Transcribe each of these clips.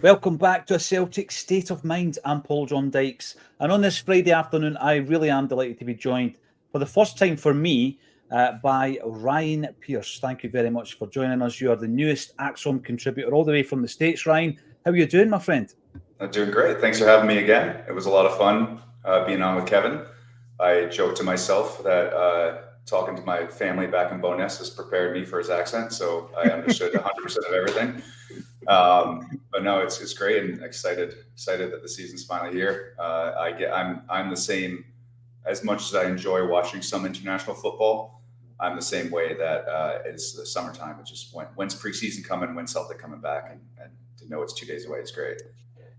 Welcome back to a Celtic State of Mind. I'm Paul John Dykes, and on this Friday afternoon, I really am delighted to be joined for the first time for me by Ryan Pearce. Thank you very much for joining us. You are the newest Acsom contributor all the way from the States. Ryan, how are you doing, my friend? I'm doing great. Thanks for having me again. It was a lot of fun being on with Kevin. I joked to myself that talking to my family back in Bo'ness has prepared me for his accent, so I understood 100% of everything. But no, it's great, and excited that the season's finally here. I'm the same. As much as I enjoy watching some international football, I'm the same way that it's the summertime. It's just when's preseason coming, when's Celtic coming back, and to know it's 2 days away is great.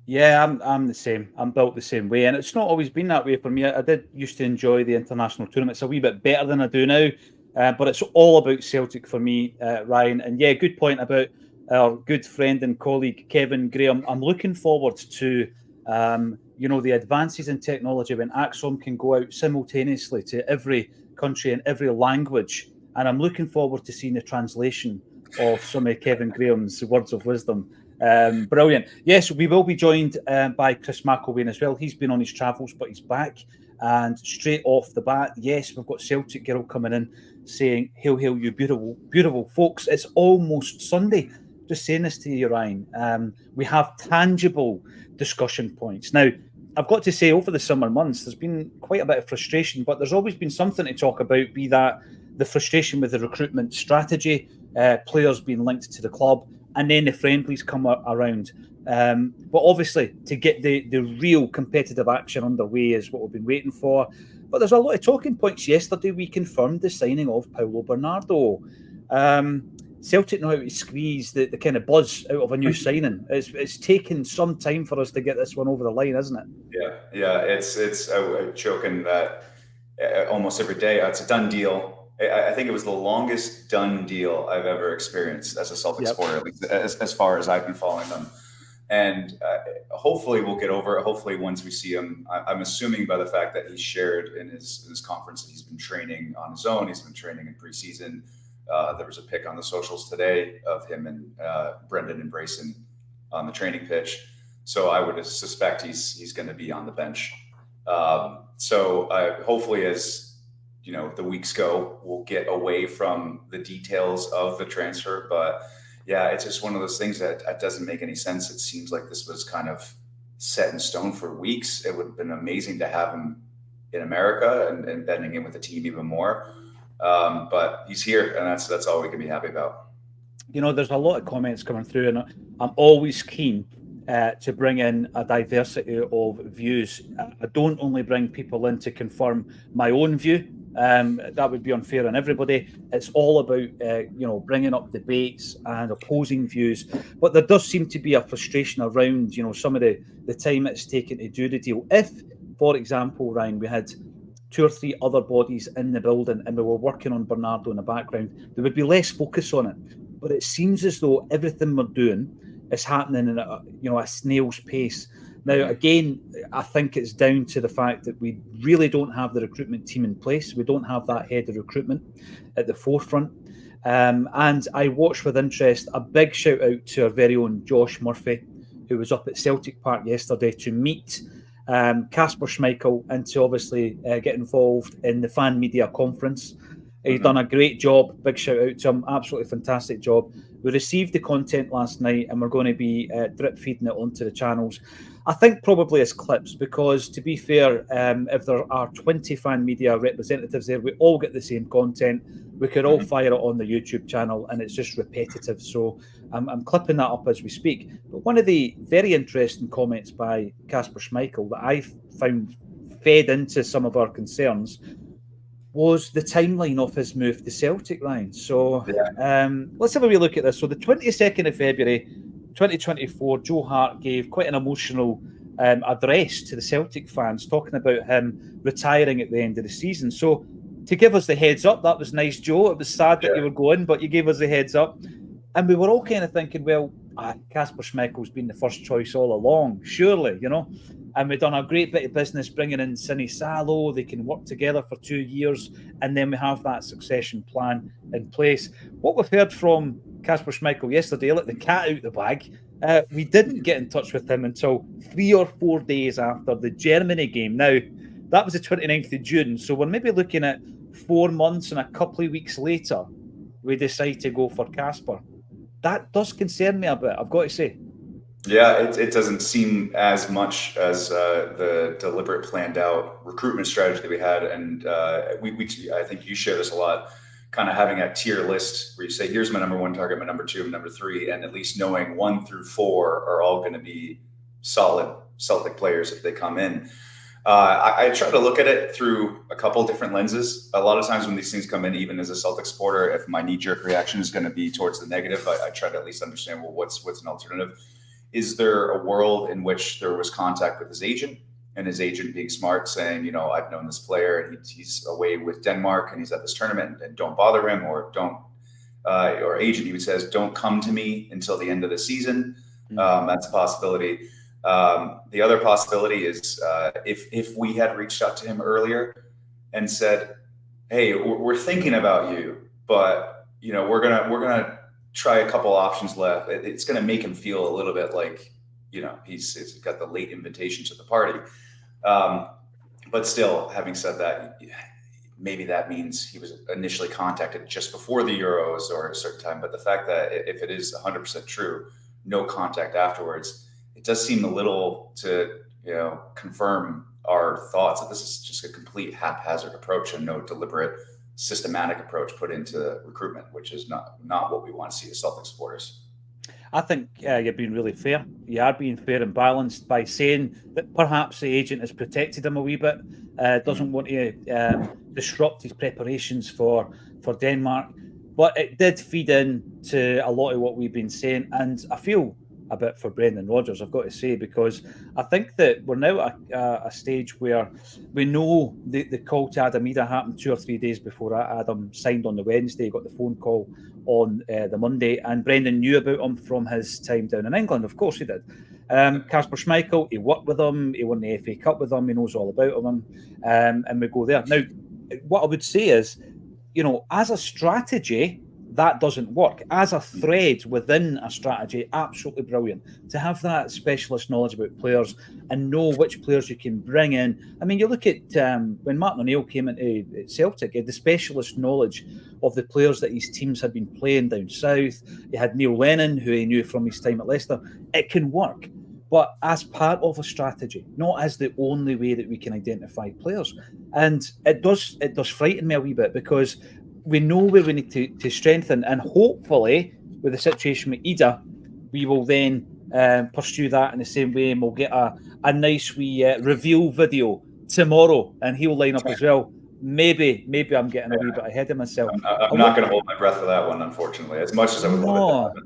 Yeah, I'm the same. I'm built the same way, and it's not always been that way for me. I did used to enjoy the international tournaments a wee bit better than I do now, but it's all about Celtic for me, Ryan. And yeah, good point about our good friend and colleague Kevin Graham. I'm looking forward to the advances in technology when Acsom can go out simultaneously to every country and every language, and I'm looking forward to seeing the translation of some of Kevin Graham's words of wisdom. Brilliant. Yes, we will be joined by Chris McElwain as well. He's been on his travels, but he's back. And straight off the bat, yes, we've got Celtic Girl coming in saying, "Hail, hail, you beautiful, beautiful folks." It's almost Sunday. Just saying this to you, Ryan. We have tangible discussion points. Now, I've got to say, over the summer months, there's been quite a bit of frustration, but there's always been something to talk about, be that the frustration with the recruitment strategy, players being linked to the club, and then the friendlies come around. But obviously, to get the real competitive action underway is what we've been waiting for. But there's a lot of talking points. Yesterday, we confirmed the signing of Paulo Bernardo. Celtic know how to squeeze the kind of buzz out of a new signing. It's taken some time for us to get this one over the line, isn't it? Yeah. It's joking that almost every day it's a done deal. I think it was the longest done deal I've ever experienced as a Celtic supporter, at least as far as I've been following them. And hopefully we'll get over it. Hopefully once we see him, I'm assuming by the fact that he shared in his conference that he's been training on his own. He's been training in preseason. There was a pic on the socials today of him and Brendan embracing on the training pitch. So I would suspect he's going to be on the bench. So hopefully as the weeks go, we'll get away from the details of the transfer. But yeah, it's just one of those things that doesn't make any sense. It seems like this was kind of set in stone for weeks. It would have been amazing to have him in America and bending in with the team even more. But he's here, and that's all we can be happy about. There's a lot of comments coming through, and I'm always keen to bring in a diversity of views. I don't only bring people in to confirm my own view. That would be unfair on everybody. It's all about, bringing up debates and opposing views. But there does seem to be a frustration around, some of the time it's taken to do the deal. If, for example, Ryan, we had 2 or 3 other bodies in the building and we were working on Bernardo in the background, there would be less focus on it. But it seems as though everything we're doing is happening in a snail's pace. Now, again, I think it's down to the fact that we really don't have the recruitment team in place. We don't have that head of recruitment at the forefront. And I watched with interest a big shout out to our very own Josh Murphy, who was up at Celtic Park yesterday to meet Kasper Schmeichel and to obviously get involved in the fan media conference. He's done a great job. Big shout out to him. Absolutely fantastic job. We received the content last night and we're going to be drip feeding it onto the channels. I think probably as clips because, to be fair, if there are 20 fan media representatives there, we all get the same content. We could all fire it on the YouTube channel and it's just repetitive. So I'm clipping that up as we speak. But one of the very interesting comments by Kasper Schmeichel that I found fed into some of our concerns was the timeline of his move to Celtic, Ryan. So let's have a wee look at this. So the 22nd of February, 2024, Joe Hart gave quite an emotional address to the Celtic fans, talking about him retiring at the end of the season. So to give us the heads up, that was nice, Joe. It was sad that you were going, but you gave us the heads up. And we were all kind of thinking, well, Kasper Schmeichel's been the first choice all along, surely, And we've done a great bit of business bringing in Sini Salo. They can work together for 2 years, and then we have that succession plan in place. What we've heard from Kasper Schmeichel yesterday, let the cat out the bag. We didn't get in touch with him until 3 or 4 days after the Germany game. Now, that was the 29th of June, so we're maybe looking at 4 months and a couple of weeks later, we decide to go for Kasper. That does concern me a bit, I've got to say. Yeah, it doesn't seem as much as the deliberate, planned out recruitment strategy that we had. And I think you share this a lot, kind of having a tier list where you say, here's my number 1 target, my number 2, my number 3, and at least knowing 1 through 4 are all going to be solid Celtic players if they come in. I try to look at it through a couple of different lenses. A lot of times when these things come in, even as a Celtic supporter, if my knee-jerk reaction is going to be towards the negative, I try to at least understand, well, what's an alternative? Is there a world in which there was contact with his agent, and his agent being smart, saying, you know, I've known this player and he's away with Denmark and he's at this tournament and don't bother him, or or agent even says, don't come to me until the end of the season. That's a possibility. The other possibility is if we had reached out to him earlier and said, hey, we're thinking about you, but you know, we're gonna try a couple options left. It's going to make him feel a little bit like, you know, he's got the late invitation to the party. But still, having said that, maybe that means he was initially contacted just before the Euros or a certain time. But the fact that if it is 100% true, no contact afterwards, it does seem a little to, you know, confirm our thoughts that this is just a complete haphazard approach and no deliberate, systematic approach put into recruitment, which is not what we want to see as Celtic supporters. I think you're being really fair. You are being fair and balanced by saying that perhaps the agent has protected him a wee bit, doesn't want to disrupt his preparations for Denmark. But it did feed in to a lot of what we've been saying. And I feel a bit for Brendan Rodgers, I've got to say, because I think that we're now at a stage where we know the call to Adam Ida happened 2 or 3 days before Adam signed on the Wednesday, got the phone call on the Monday, and Brendan knew about him from his time down in England. Of course he did. Kasper Schmeichel, he worked with him, he won the FA Cup with him, he knows all about him, and we go there. Now, what I would say is, you know, as a strategy, that doesn't work. As a thread within a strategy, absolutely brilliant. To have that specialist knowledge about players and know which players you can bring in. I mean, you look at when Martin O'Neill came into Celtic, he had the specialist knowledge of the players that his teams had been playing down south. He had Neil Lennon, who he knew from his time at Leicester. It can work, but as part of a strategy, not as the only way that we can identify players. And it does frighten me a wee bit, because we know where we need to strengthen, and hopefully with the situation with Ida, we will then pursue that in the same way, and we'll get a nice wee reveal video tomorrow, and he'll line up as well. Maybe I'm getting a wee bit ahead of myself. I'm not going to hold my breath for that one, unfortunately, as much as I would love it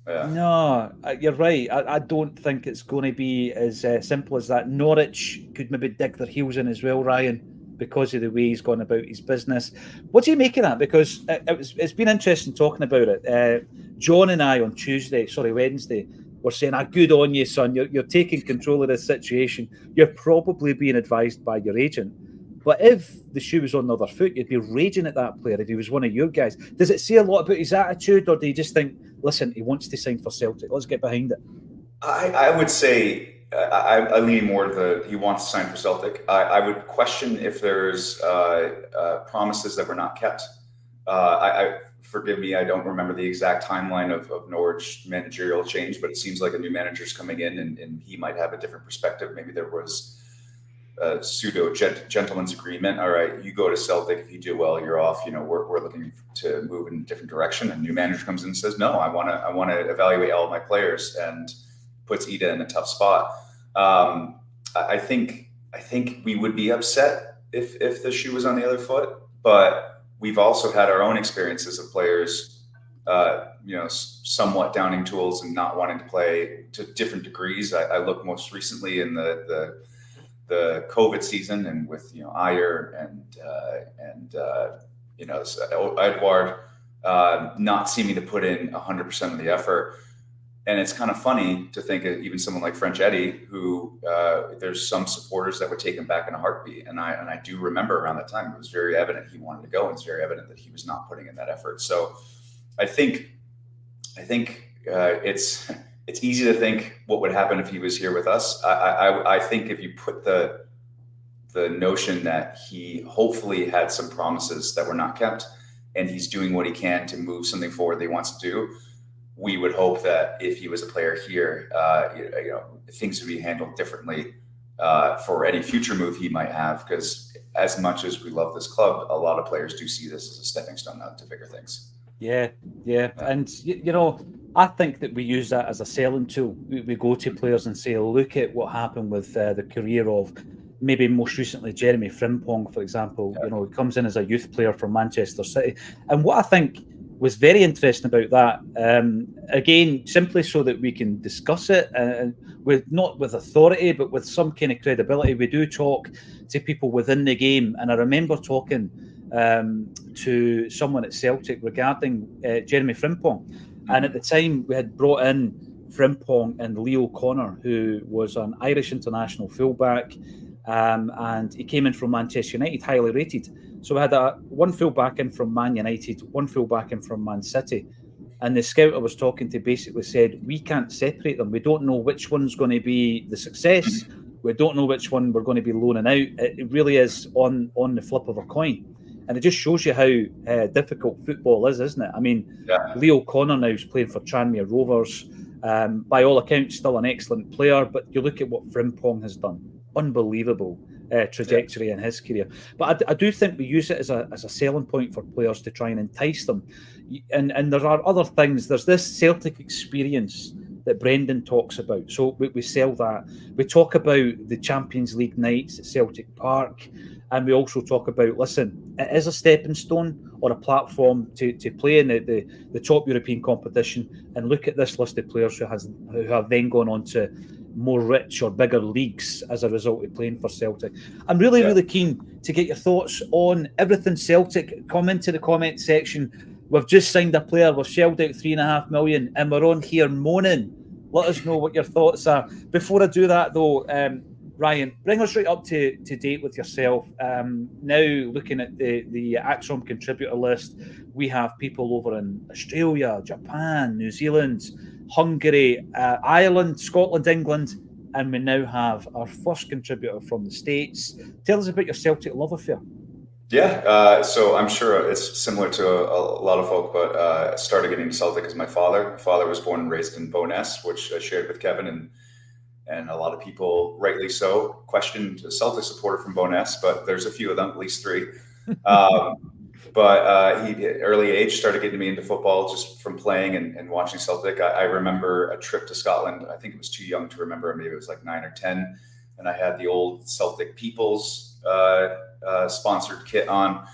to happen. Yeah. No, you're right. I don't think it's going to be as simple as that. Norwich could maybe dig their heels in as well, Ryan, because of the way he's gone about his business. What do you make of that? Because it's been interesting talking about it. John and I on Wednesday, were saying, good on you, son. You're taking control of this situation. You're probably being advised by your agent. But if the shoe was on the other foot, you'd be raging at that player if he was one of your guys. Does it say a lot about his attitude, or do you just think, listen, he wants to sign for Celtic, let's get behind it? I would say I lean more to he wants to sign for Celtic. I would question if there's promises that were not kept. Forgive me, I don't remember the exact timeline of Norwich managerial change, but it seems like a new manager's coming in, and he might have a different perspective. Maybe there was a pseudo gentleman's agreement. All right, you go to Celtic. If you do well, you're off. You know, we're looking to move in a different direction. And new manager comes in and says, no, I want to evaluate all of my players, and puts Ida in a tough spot. I think we would be upset if the shoe was on the other foot, but we've also had our own experiences of players, somewhat downing tools and not wanting to play to different degrees. I look most recently in the COVID season, and with Ayer and Edouard not seeming to put in 100% of the effort. And it's kind of funny to think of even someone like French Eddie, who there's some supporters that would take him back in a heartbeat. And I do remember around that time, it was very evident he wanted to go, and it's very evident that he was not putting in that effort. So I think I think it's easy to think what would happen if he was here with us. I think if you put the notion that he hopefully had some promises that were not kept, and he's doing what he can to move something forward that he wants to do, we would hope that if he was a player here, things would be handled differently for any future move he might have. Because as much as we love this club, a lot of players do see this as a stepping stone to bigger things. Yeah. And, I think that we use that as a selling tool. We go to players and say, look at what happened with the career of maybe most recently Jeremy Frimpong, for example. He comes in as a youth player from Manchester City. And what I think was very interesting about that, again, simply so that we can discuss it, and not with authority, but with some kind of credibility, we do talk to people within the game. And I remember talking to someone at Celtic regarding Jeremy Frimpong. And at the time, we had brought in Frimpong and Leo Connor, who was an Irish international fullback, and he came in from Manchester United, highly rated. So we had one fullback in from Man United, one fullback in from Man City. And the scout I was talking to basically said, we can't separate them. We don't know which one's going to be the success. We don't know which one we're going to be loaning out. It really is on the flip of a coin. And it just shows you how difficult football is, isn't it? I mean, Leo Connor now is playing for Tranmere Rovers. By all accounts, still an excellent player. But you look at what Frimpong has done. Unbelievable trajectory in his career. But I do think we use it as a selling point for players to try and entice them. And there are other things. There's this Celtic experience that Brendan talks about. So we sell that. We talk about the Champions League nights at Celtic Park. And we also talk about, listen, it is a stepping stone or a platform to play in the top European competition. And look at this list of players who have then gone on to more rich or bigger leagues as a result of playing for Celtic. I'm really keen to get your thoughts on everything Celtic. Come into the comment section. We've just signed a player. We've shelled out $3.5 million, and we're on here moaning. Let us know what your thoughts are. Before I do that, though, Ryan, bring us right up to date with yourself. Now, looking at the Acsom contributor list, we have people over in Australia, Japan, New Zealand, Hungary, Ireland, Scotland, England, and we now have our first contributor from the States. Tell us about your Celtic love affair. Yeah, so I'm sure it's similar to a lot of folk, but I started getting into Celtic as my father. My father was born and raised in Bo'ness, which I shared with Kevin, and a lot of people, rightly so, questioned a Celtic supporter from Bo'ness, but there's a few of them, at least three. But he, at early age, started getting me into football just from playing and watching Celtic. I remember a trip to Scotland. I think it was too young to remember. Maybe it was like 9 or 10. And I had the old Celtic People's sponsored kit on.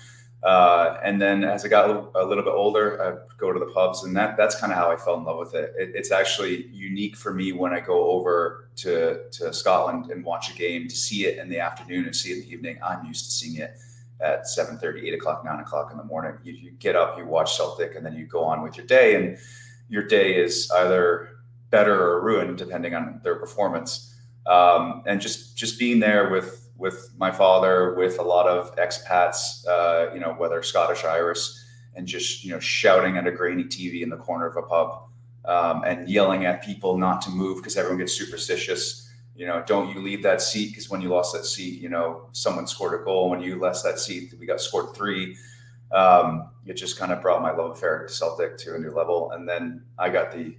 And then as I got a little bit older, I'd go to the pubs, and that's kind of how I fell in love with it. It's actually unique for me when I go over to Scotland and watch a game, to see it in the afternoon and see it in the evening. I'm used to seeing it at 7:30, 8 o'clock, 9 o'clock in the morning. You get up, you watch Celtic, and then you go on with your day, and your day is either better or ruined depending on their performance. And just being there with my father, with a lot of expats, whether Scottish, Irish, and just, shouting at a grainy TV in the corner of a pub, and yelling at people not to move because everyone gets superstitious. Don't you leave that seat, because when you lost that seat, someone scored a goal. When you left that seat, we got scored 3. It just kind of brought my love affair to Celtic to a new level. And then I got the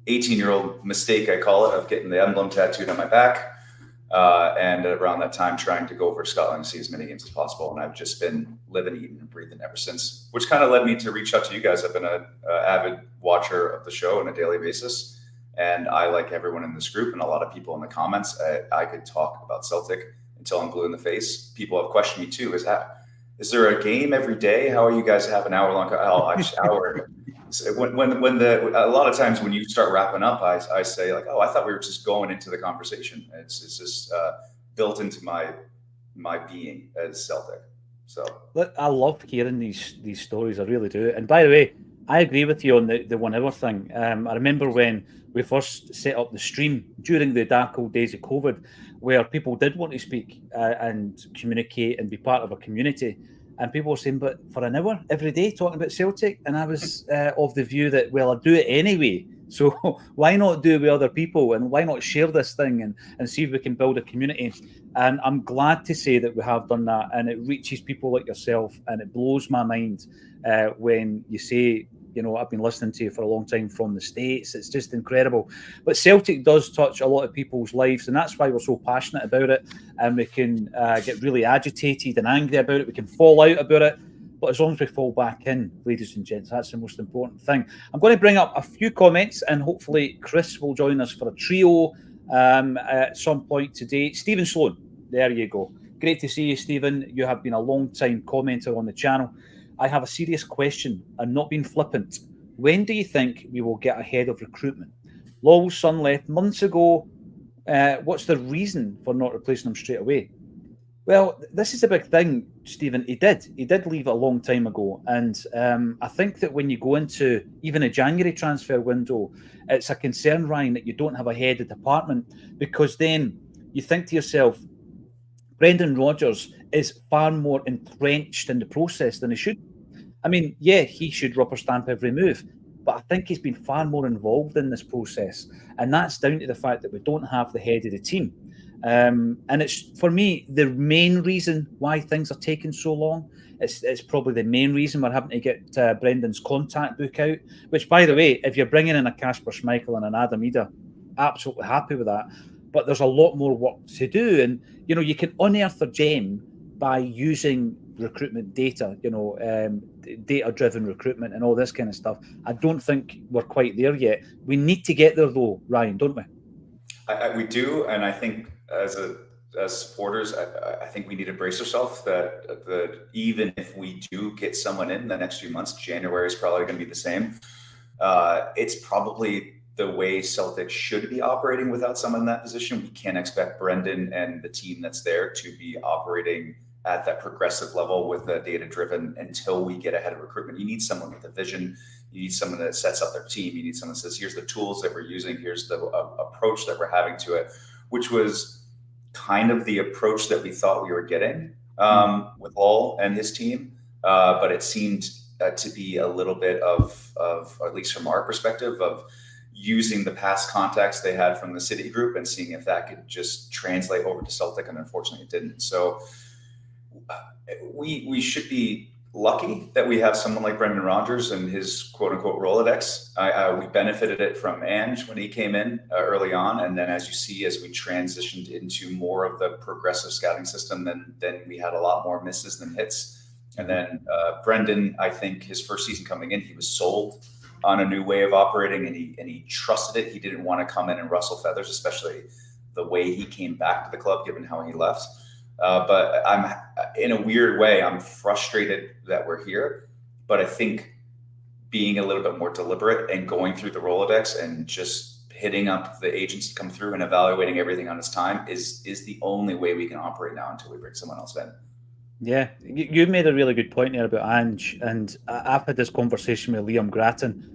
18-year-old mistake, I call it, of getting the emblem tattooed on my back. And around that time, trying to go over to Scotland and see as many games as possible. And I've just been living, eating, and breathing ever since, which kind of led me to reach out to you guys. I've been an avid watcher of the show on a daily basis. And I, like everyone in this group and a lot of people in the comments, I could talk about Celtic until I'm blue in the face. People have questioned me too. Is there a game every day? How are you guys have an hour long? Oh, I showered. When a lot of times when you start wrapping up, I say like, oh, I thought we were just going into the conversation. It's just built into my being as Celtic. So look, I love hearing these stories. I really do. And by the way, I agree with you on the 1 hour thing. I remember when we first set up the stream during the dark old days of COVID, where people did want to speak and communicate and be part of a community. And people were saying, but for an hour every day talking about Celtic? And I was of the view that, well, I do it anyway. So why not do it with other people? And why not share this thing and see if we can build a community? And I'm glad to say that we have done that. And it reaches people like yourself. And it blows my mind when you say, I've been listening to you for a long time from the States. It's just incredible. But Celtic does touch a lot of people's lives, and that's why we're so passionate about it. And we can get really agitated and angry about it. We can fall out about it. But as long as we fall back in, ladies and gents, that's the most important thing. I'm going to bring up a few comments, and hopefully Chris will join us for a trio at some point today. Stephen Sloan, there you go. Great to see you, Stephen. You have been a long-time commenter on the channel. I have a serious question and not being flippant. When do you think we will get ahead of recruitment? Lowell's son left months ago. What's the reason for not replacing him straight away? Well, this is a big thing, Stephen. He did leave a long time ago. And I think that when you go into even a January transfer window, it's a concern, Ryan, that you don't have a head of department, because then you think to yourself, Brendan Rodgers is far more entrenched in the process than he should. I mean, yeah, he should rubber stamp every move, but I think he's been far more involved in this process. And that's down to the fact that we don't have the head of the team. And it's, for me, the main reason why things are taking so long. It's probably the main reason we're having to get Brendan's contact book out, which, by the way, if you're bringing in a Kasper Schmeichel and an Adam Ida, absolutely happy with that. But there's a lot more work to do. And, you can unearth a gem by using recruitment data, data-driven recruitment and all this kind of stuff. I don't think we're quite there yet. We need to get there, though, Ryan, don't we? We do, and I think as supporters, I think we need to brace ourselves that even if we do get someone in the next few months, January is probably going to be the same. It's probably the way Celtic should be operating without someone in that position. We can't expect Brendan and the team that's there to be operating at that progressive level with the data-driven until we get ahead of recruitment. You need someone with a vision. You need someone that sets up their team. You need someone that says, here's the tools that we're using. Here's the approach that we're having to it, which was kind of the approach that we thought we were getting with Lowell and his team. But it seemed to be a little bit of, at least from our perspective, of using the past contacts they had from the City group and seeing if that could just translate over to Celtic. And unfortunately it didn't. So we should be lucky that we have someone like Brendan Rodgers and his quote unquote Rolodex. We benefited it from Ange when he came in early on. And then as you see, as we transitioned into more of the progressive scouting system, then we had a lot more misses than hits. And then Brendan, I think his first season coming in, he was sold on a new way of operating and he trusted it. He didn't want to come in and rustle feathers, especially the way he came back to the club, given how he left. But I'm, in a weird way, I'm frustrated that we're here. But I think being a little bit more deliberate and going through the Rolodex and just hitting up the agents to come through and evaluating everything on its time is the only way we can operate now until we bring someone else in. Yeah, you made a really good point there about Ange, and I've had this conversation with Liam Grattan.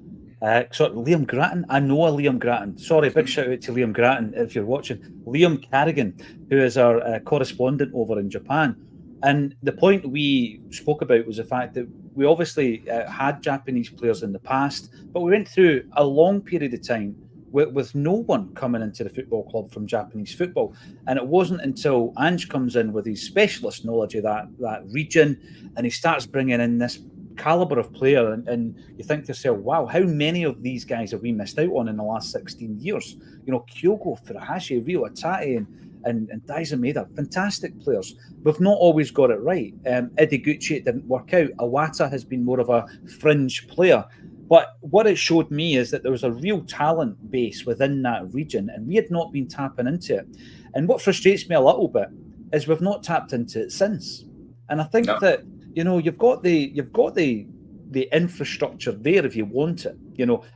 Liam Grattan? I know a Liam Grattan. Sorry, big shout out to Liam Grattan if you're watching. Liam Carrigan, who is our correspondent over in Japan. And the point we spoke about was the fact that we obviously had Japanese players in the past, but we went through a long period of time with no one coming into the football club from Japanese football. And it wasn't until Ange comes in with his specialist knowledge of that region and he starts bringing in this caliber of player, and you think to yourself, wow, how many of these guys have we missed out on in the last 16 years? Kyogo, Furuhashi, Rio Atate, and Daizameda, fantastic players. We've not always got it right. Ideguchi, it didn't work out. Awata has been more of a fringe player. But what it showed me is that there was a real talent base within that region, and we had not been tapping into it. And what frustrates me a little bit is we've not tapped into it since. And I think that you've got the infrastructure there if you want it.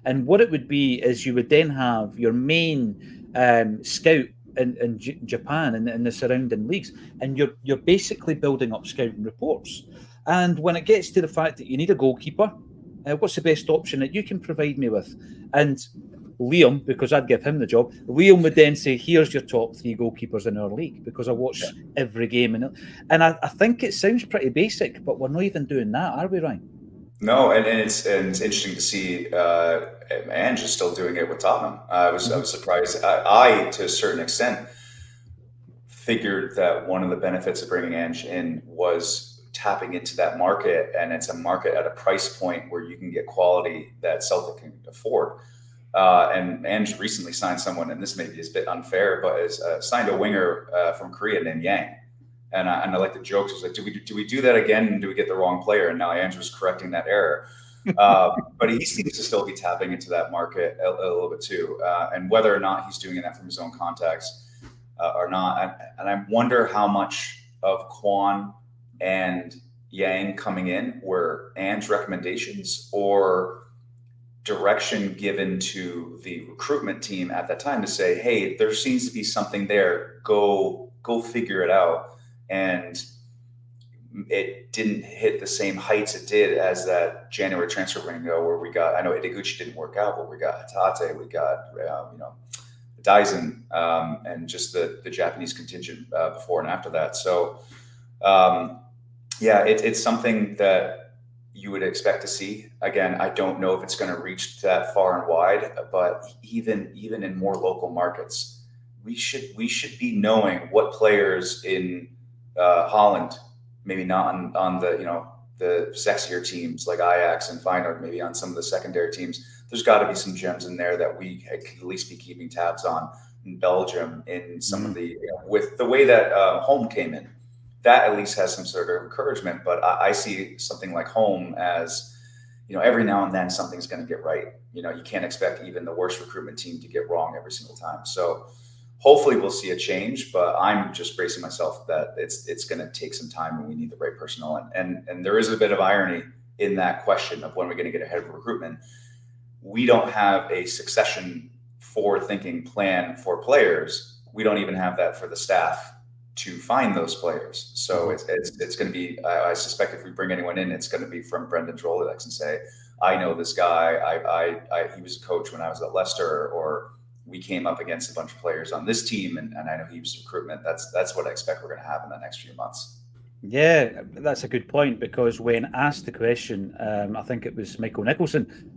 And what it would be is you would then have your main scout in Japan and in the surrounding leagues, and you're basically building up scouting reports. And when it gets to the fact that you need a goalkeeper, what's the best option that you can provide me with? And Liam, because I'd give him the job, Liam would then say, here's your top 3 goalkeepers in our league, because I watch every game. And I think it sounds pretty basic, but we're not even doing that, are we, Ryan? No, and it's interesting to see Ange is still doing it with Tottenham. I was surprised. I, to a certain extent, figured that one of the benefits of bringing Ange in was tapping into that market, and it's a market at a price point where you can get quality that Celtic can afford. And Ange recently signed someone, and this maybe is a bit unfair, but is signed a winger from Korea named Yang. And I like the jokes. It's like, do we do that again? And do we get the wrong player? And now Ange was correcting that error. But he seems to still be tapping into that market a little bit too. And whether or not he's doing that from his own contacts or not. And I wonder how much of Kwan and Yang coming in were Ange recommendations or direction given to the recruitment team at that time to say, hey, there seems to be something there. Go figure it out. And it didn't hit the same heights it did as that January transfer window where we got, I know Ideguchi didn't work out, but we got Hatate, we got, Daisen, and just the Japanese contingent before and after that. So, it's something that you would expect to see. Again, I don't know if it's going to reach that far and wide, but even in more local markets, we should be knowing what players in Holland, maybe not on the sexier teams like Ajax and Feyenoord, maybe on some of the secondary teams. There's got to be some gems in there that we could at least be keeping tabs on. In Belgium, in some of the with the way that Home came in, that at least has some sort of encouragement. But I see something like Home as, every now and then something's going to get right. You can't expect even the worst recruitment team to get wrong every single time. So hopefully we'll see a change, but I'm just bracing myself that it's going to take some time and we need the right personnel. And there is a bit of irony in that question of when we're going to get ahead of recruitment. We don't have a succession forward-thinking plan for players. We don't even have that for the staff to find those players. So it's going to be, I suspect if we bring anyone in, it's going to be from Brendan Trolledex and say, I know this guy. He was a coach when I was at Leicester, or we came up against a bunch of players on this team, and I know he was recruitment. That's what I expect we're going to have in the next few months. Yeah, that's a good point, because when asked the question, I think it was Michael Nicholson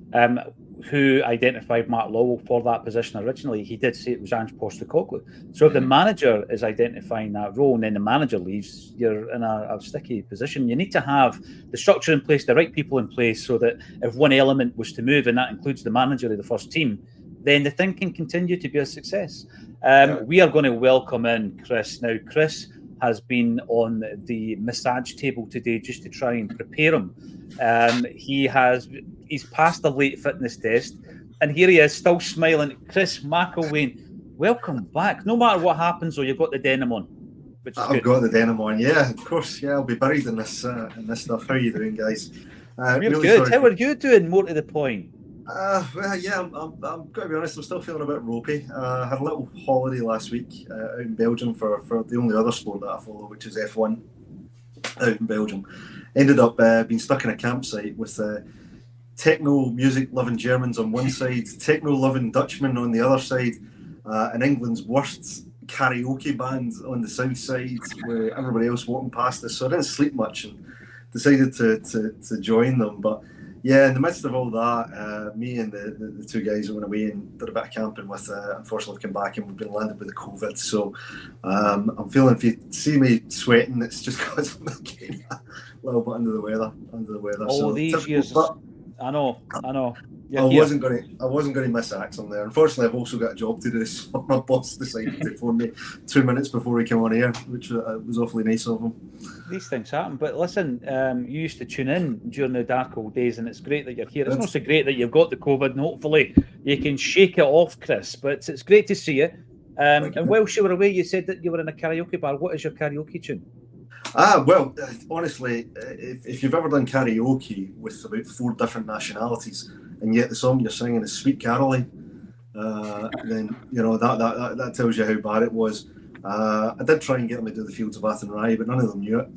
who identified Mark Lowell for that position originally. He did say it was Ange Postecoglou. So if the manager is identifying that role and then the manager leaves, you're in a sticky position. You need to have the structure in place, the right people in place, so that if one element was to move, and that includes the manager of the first team, then the thing can continue to be a success. We are going to welcome in Chris. Now, Chris has been on the massage table today just to try and prepare him. He's passed the late fitness test, and here he is, still smiling. Chris McElwain, welcome back. No matter what happens, you've got the denim on. I've got the denim on, yeah, of course. Yeah, I'll be buried in this stuff. How are you doing, guys? Really good. How are you doing, more to the point? I'm going to be honest, I'm still feeling a bit ropey. I had a little holiday last week out in Belgium for the only other sport that I follow, which is F1 out in Belgium. Ended up being stuck in a campsite with techno music loving Germans on one side, techno loving Dutchmen on the other side, and England's worst karaoke band on the south side, where everybody else walking past us. So I didn't sleep much and decided to join them. But yeah, in the midst of all that, me and the two guys went away and did a bit of camping with, unfortunately come back and we've been landed with the COVID. So I'm feeling, if you see me sweating, it's just because I'm getting a little bit under the weather. All so these years, I know. I wasn't going to miss Acsom there. Unfortunately, I've also got a job to do, so my boss decided to phone me 2 minutes before he came on air, which was awfully nice of him. These things happen, but listen, you used to tune in during the dark old days, and it's great that you're here. It's not so great that you've got the COVID, and hopefully you can shake it off, Chris, but it's great to see you. And whilst you were away, you said that you were in a karaoke bar. What is your karaoke tune? Well, honestly, if you've ever done karaoke with about 4 different nationalities, and yet the song you're singing is Sweet Caroline, then that tells you how bad it was. I did try and get them to do the Fields of Athenry, but none of them knew it.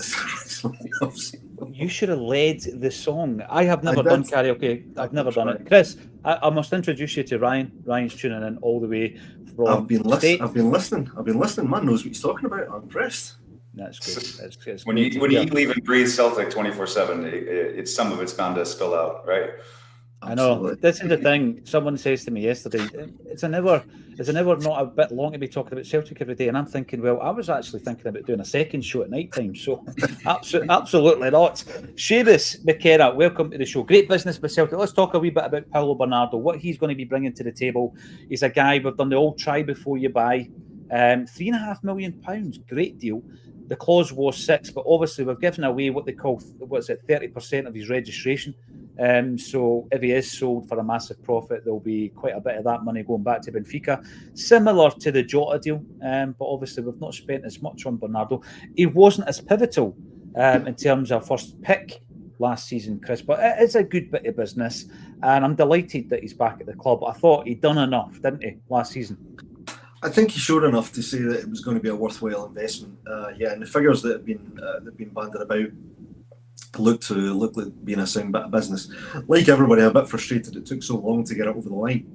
You should have led the song. I have never did. done karaoke. I've never done it. Chris, I must introduce you to Ryan. Ryan's tuning in all the way from I've been listening. Man knows what he's talking about. I'm impressed. That's good. It's when you eat, leave, and breathe Celtic 24/7, some of it's bound to spill out, right? I know. This is the thing. Someone says to me yesterday, is it never not a bit long to be talking about Celtic every day? And I'm thinking, well, I was actually thinking about doing a second show at night time. So absolutely not. Seamus McKenna, welcome to the show. Great business with Celtic. Let's talk a wee bit about Paulo Bernardo, what he's going to be bringing to the table. He's a guy, we've done the old try before you buy. £3.5 million, great deal. The clause was 6, but obviously we've given away what they call, 30% of his registration. So if he is sold for a massive profit, there'll be quite a bit of that money going back to Benfica, similar to the Jota deal. But obviously we've not spent as much on Bernardo. He wasn't as pivotal in terms of first pick last season, Chris, but it's a good bit of business, and I'm delighted that he's back at the club. I thought he'd done enough, didn't he, last season? I think he showed enough to say that it was going to be a worthwhile investment. And the figures that have been banded about look like being a sound bit of business. Like everybody, I'm a bit frustrated it took so long to get it over the line,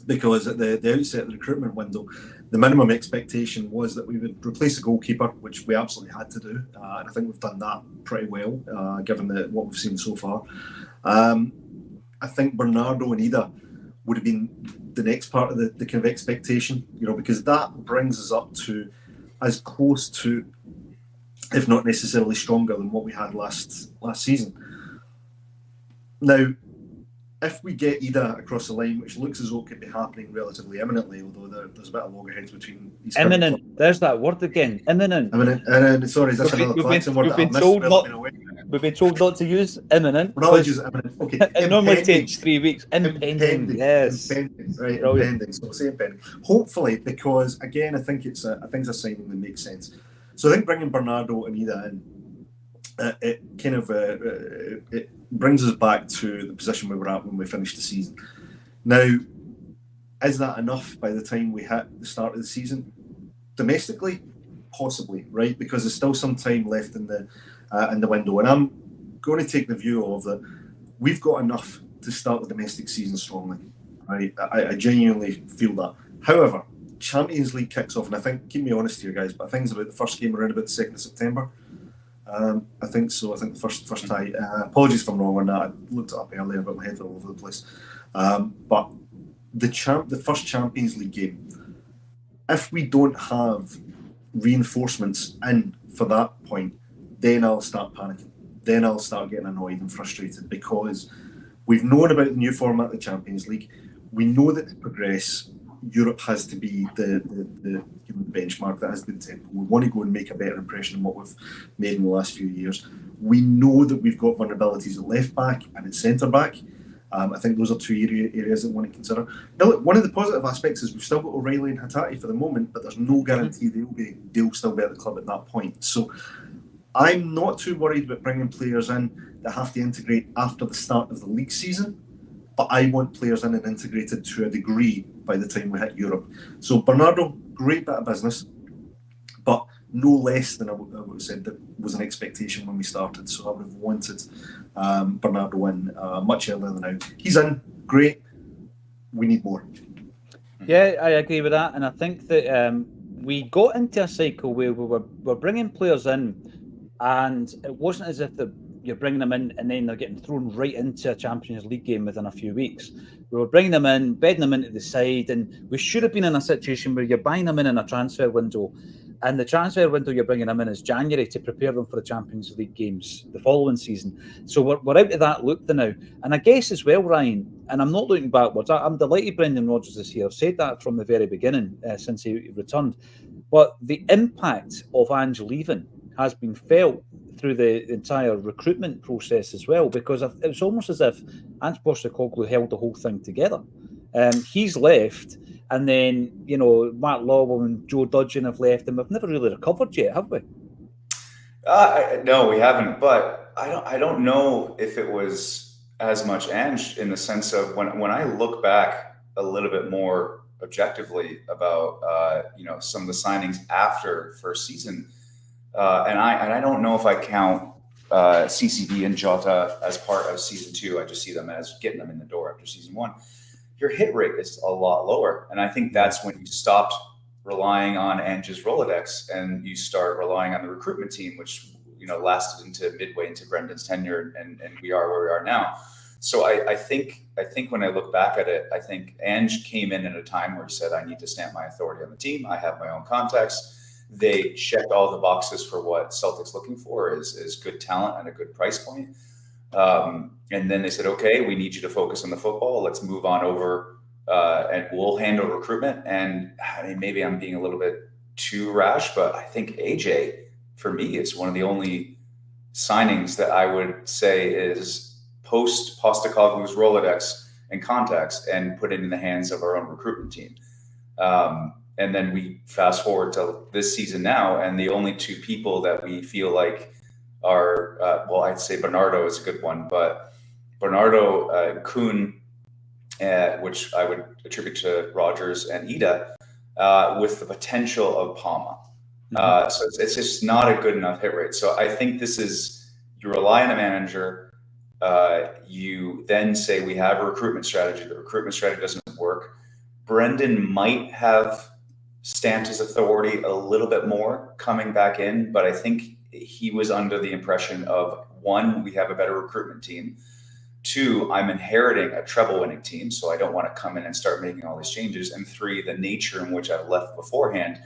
because at the outset of the recruitment window, the minimum expectation was that we would replace the goalkeeper, which we absolutely had to do, and I think we've done that pretty well, given what we've seen so far. I think Bernardo and Ida would have been the next part of the kind of expectation, because that brings us up to as close to, if not necessarily stronger than what we had last season. Now, if we get Ida across the line, which looks as though it could be happening relatively imminently, although there's a bit of loggerheads between these. Imminent. There's that word again. Imminent. Imminent. Sorry, is that another Claxon word that I've missed? We've been told not to use imminent. We're not using imminent. Okay. It normally takes 3 weeks. Impending. Yes. Impending. Right. Impending. So we'll say impending. Hopefully, because again, I think it's a signing that makes sense. So I think bringing Bernardo and Ida in, it kind of it brings us back to the position we were at when we finished the season. Now, is that enough by the time we hit the start of the season? Domestically, possibly, right? Because there's still some time left in the window, and I'm going to take the view of that we've got enough to start the domestic season strongly, right? I genuinely feel that. However, Champions League kicks off, and I think, keep me honest here, guys, but I think it's about the first game around about the 2nd of September. I think so. I think the first tie. Apologies if I'm wrong on that. I looked it up earlier, but my head's all over the place. But the first Champions League game, if we don't have reinforcements in for that point, then I'll start panicking. Then I'll start getting annoyed and frustrated, because we've known about the new format of the Champions League. We know that to progress, Europe has to be the benchmark, that has to be the tempo. We want to go and make a better impression than what we've made in the last few years. We know that we've got vulnerabilities at left back and at centre back. I think those are two areas that we want to consider. Now, look, one of the positive aspects is we've still got O'Reilly and Hatate for the moment, but there's no guarantee they'll still be at the club at that point. So I'm not too worried about bringing players in that have to integrate after the start of the league season, but I want players in and integrated to a degree by the time we hit Europe. So Bernardo, great bit of business, but no less than I would have said that was an expectation when we started. So I would have wanted Bernardo in much earlier than now. He's in, great. We need more. Yeah, I agree with that, and I think that we got into a cycle where we were bringing players in, and it wasn't as if you're bringing them in and then they're getting thrown right into a Champions League game within a few weeks. We were bringing them in, bedding them into the side, and we should have been in a situation where you're buying them in a transfer window, and the transfer window you're bringing them in is January to prepare them for the Champions League games the following season. So we're out of that loop now. And I guess as well, Ryan, and I'm not looking backwards, I'm delighted Brendan Rodgers is here. I've said that from the very beginning since he returned. But the impact of Ange leaving has been felt through the entire recruitment process as well, because it was almost as if Ange Postecoglou held the whole thing together. He's left, and then Mark Lawwell and Joe Dudgeon have left, and we've never really recovered yet, have we? No, we haven't. But I don't know if it was as much Ange, in the sense of when I look back a little bit more objectively about some of the signings after first season, and I don't know if I count CCV and Jota as part of season 2. I just see them as getting them in the door after season 1. Your hit rate is a lot lower, and I think that's when you stopped relying on Ange's Rolodex and you start relying on the recruitment team, which lasted into midway into Brendan's tenure, and we are where we are now. So I think when I look back at it, I think Ange came in at a time where he said, I need to stamp my authority on the team. I have my own contacts. They checked all the boxes for what Celtic's looking for is good talent and a good price point. And then they said, okay, we need you to focus on the football. Let's move on over and we'll handle recruitment. And I mean, maybe I'm being a little bit too rash, but I think AJ, for me, is one of the only signings that I would say is post Postecoglou's Rolodex and contacts and put it in the hands of our own recruitment team. And then we fast forward to this season now, and the only two people that we feel like are, I'd say Bernardo is a good one, but Bernardo, Kuhn, which I would attribute to Rodgers and Ida, with the potential of Palama. So it's just not a good enough hit rate. So I think this is, you rely on a manager, you then say we have a recruitment strategy. The recruitment strategy doesn't work. Brendan might have stamped his authority a little bit more coming back in, but I think he was under the impression of, 1, we have a better recruitment team. 2, I'm inheriting a treble winning team, so I don't want to come in and start making all these changes. And 3, the nature in which I've left beforehand,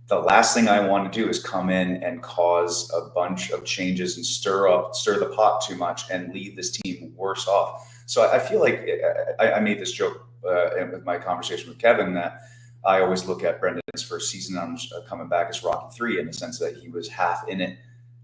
the last thing I want to do is come in and cause a bunch of changes and stir the pot too much and leave this team worse off. So I feel like I made this joke with my conversation with Kevin that I always look at Brendan's first season on coming back as Rocky 3 in the sense that he was half in it.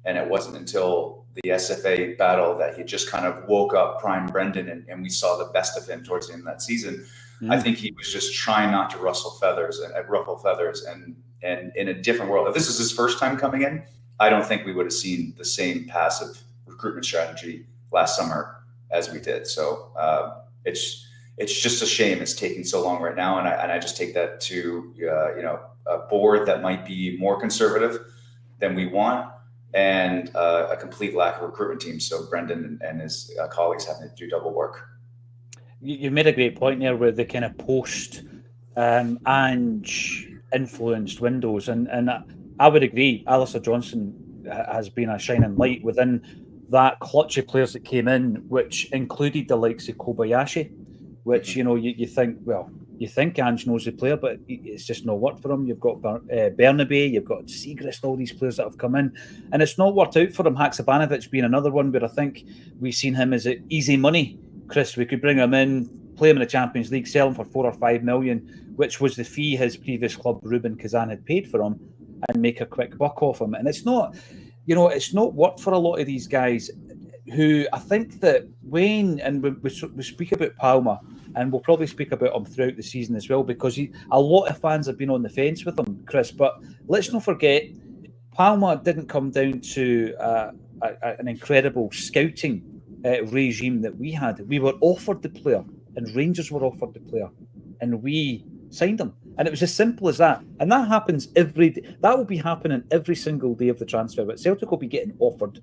And it wasn't until the SFA battle that he just kind of woke up prime Brendan and we saw the best of him towards the end of that season. I think he was just trying not to ruffle feathers and in a different world. If this is his first time coming in, I don't think we would have seen the same passive recruitment strategy last summer as we did. So it's just a shame it's taking so long right now. And I just take that to, a board that might be more conservative than we want and a complete lack of recruitment team. So Brendan and his colleagues having to do double work. You made a great point there with the kind of post Ange influenced windows. And I would agree, Alistair Johnson has been a shining light within that clutch of players that came in, which included the likes of Kobayashi, which, you think Ange knows the player, but it's just not worked for him. You've got Bernabe, you've got Segrist, all these players that have come in, and it's not worked out for him. Haksabanovic being another one where I think we've seen him as easy money. Chris, we could bring him in, play him in the Champions League, sell him for 4 or 5 million, which was the fee his previous club, Ruben Kazan, had paid for him, and make a quick buck off him. And it's not, it's not worked for a lot of these guys who I think that Wayne, and we speak about Palma, and we'll probably speak about him throughout the season as well, because a lot of fans have been on the fence with him, Chris. But let's not forget, Palma didn't come down to an incredible scouting regime that we had. We were offered the player, and Rangers were offered the player, and we signed him. And it was as simple as that. And that happens every day. That will be happening every single day of the transfer. But Celtic will be getting offered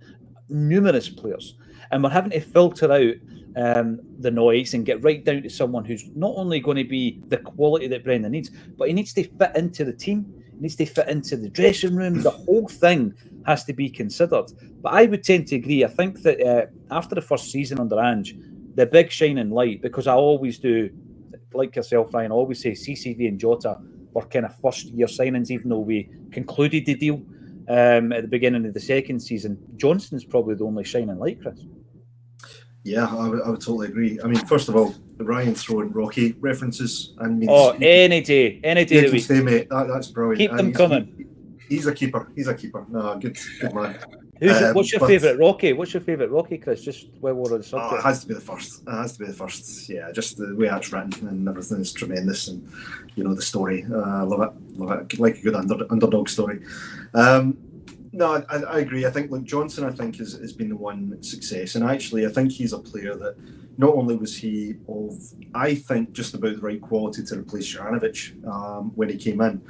numerous players, and we're having to filter out the noise and get right down to someone who's not only going to be the quality that Brendan needs, but he needs to fit into the team, he needs to fit into the dressing room. The whole thing has to be considered. But I would tend to agree. I think that after the first season under Ange, the big shining light, because I always do, like yourself, Ryan, I always say CCV and Jota were kind of first year signings, even though we concluded the deal at the beginning of the second season. Johnston's probably the only shining light, Chris. Yeah, I would totally agree. I mean, first of all, Ryan throwing Rocky references and means any day of the week. Stay, mate. That's brilliant. Keep them coming. He's a keeper. No, good man. What's your favourite Rocky? What's your favourite Rocky, Chris? Just while we're on the subject. It has to be the first. Yeah, just the way that's written and everything is tremendous, and the story. I love it. Like a good underdog story. No, I agree. I think, look, Johnson, I think, has been the one success. And actually, I think he's a player that not only was he of, I think, just about the right quality to replace Juranovic when he came in,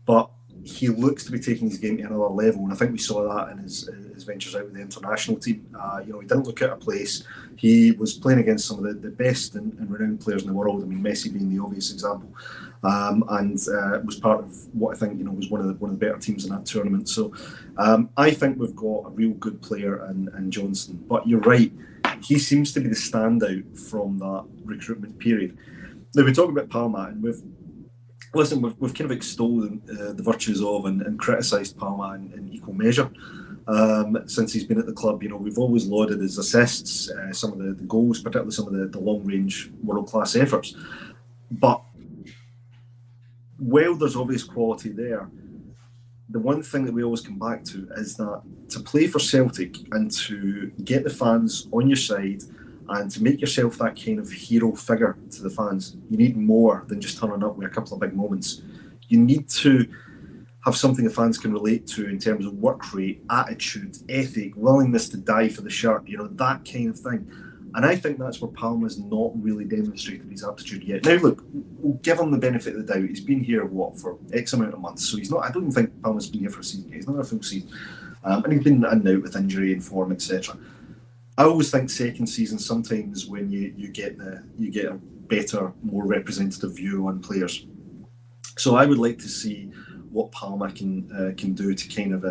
but he looks to be taking his game to another level. And I think we saw that in his ventures out with the international team. He didn't look out of place. He was playing against some of the best and renowned players in the world. I mean, Messi being the obvious example. And was part of what I think was one of the better teams in that tournament. So I think we've got a real good player in Johnson. But you're right, he seems to be the standout from that recruitment period. Now we talk about Palama, and we've kind of extolled the virtues of and criticised Palama in equal measure since he's been at the club. We've always lauded his assists, some of the goals, particularly some of the long range world class efforts, but while there's obvious quality there, the one thing that we always come back to is that to play for Celtic and to get the fans on your side and to make yourself that kind of hero figure to the fans, you need more than just turning up with a couple of big moments. You need to have something the fans can relate to in terms of work rate, attitude, ethic, willingness to die for the shirt, that kind of thing. And I think that's where Palma's not really demonstrated his aptitude yet. Now, look, we'll give him the benefit of the doubt. He's been here, for X amount of months. So he's not, I don't even think Palma's been here for a season. He's not a full season. And he's been in and out with injury and form, etc. I always think second season, sometimes when you get a better, more representative view on players. So I would like to see what Palma can do to kind of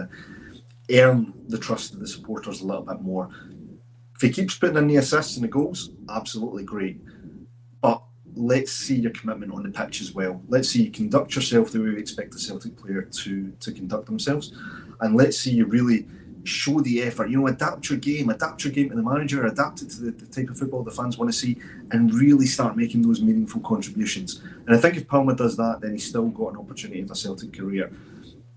earn the trust of the supporters a little bit more. If he keeps putting in the assists and the goals, absolutely great. But let's see your commitment on the pitch as well. Let's see you conduct yourself the way we expect a Celtic player to conduct themselves. And let's see you really show the effort. Adapt your game to the manager, adapt it to the type of football the fans want to see, and really start making those meaningful contributions. And I think if Palma does that, then he's still got an opportunity of a Celtic career.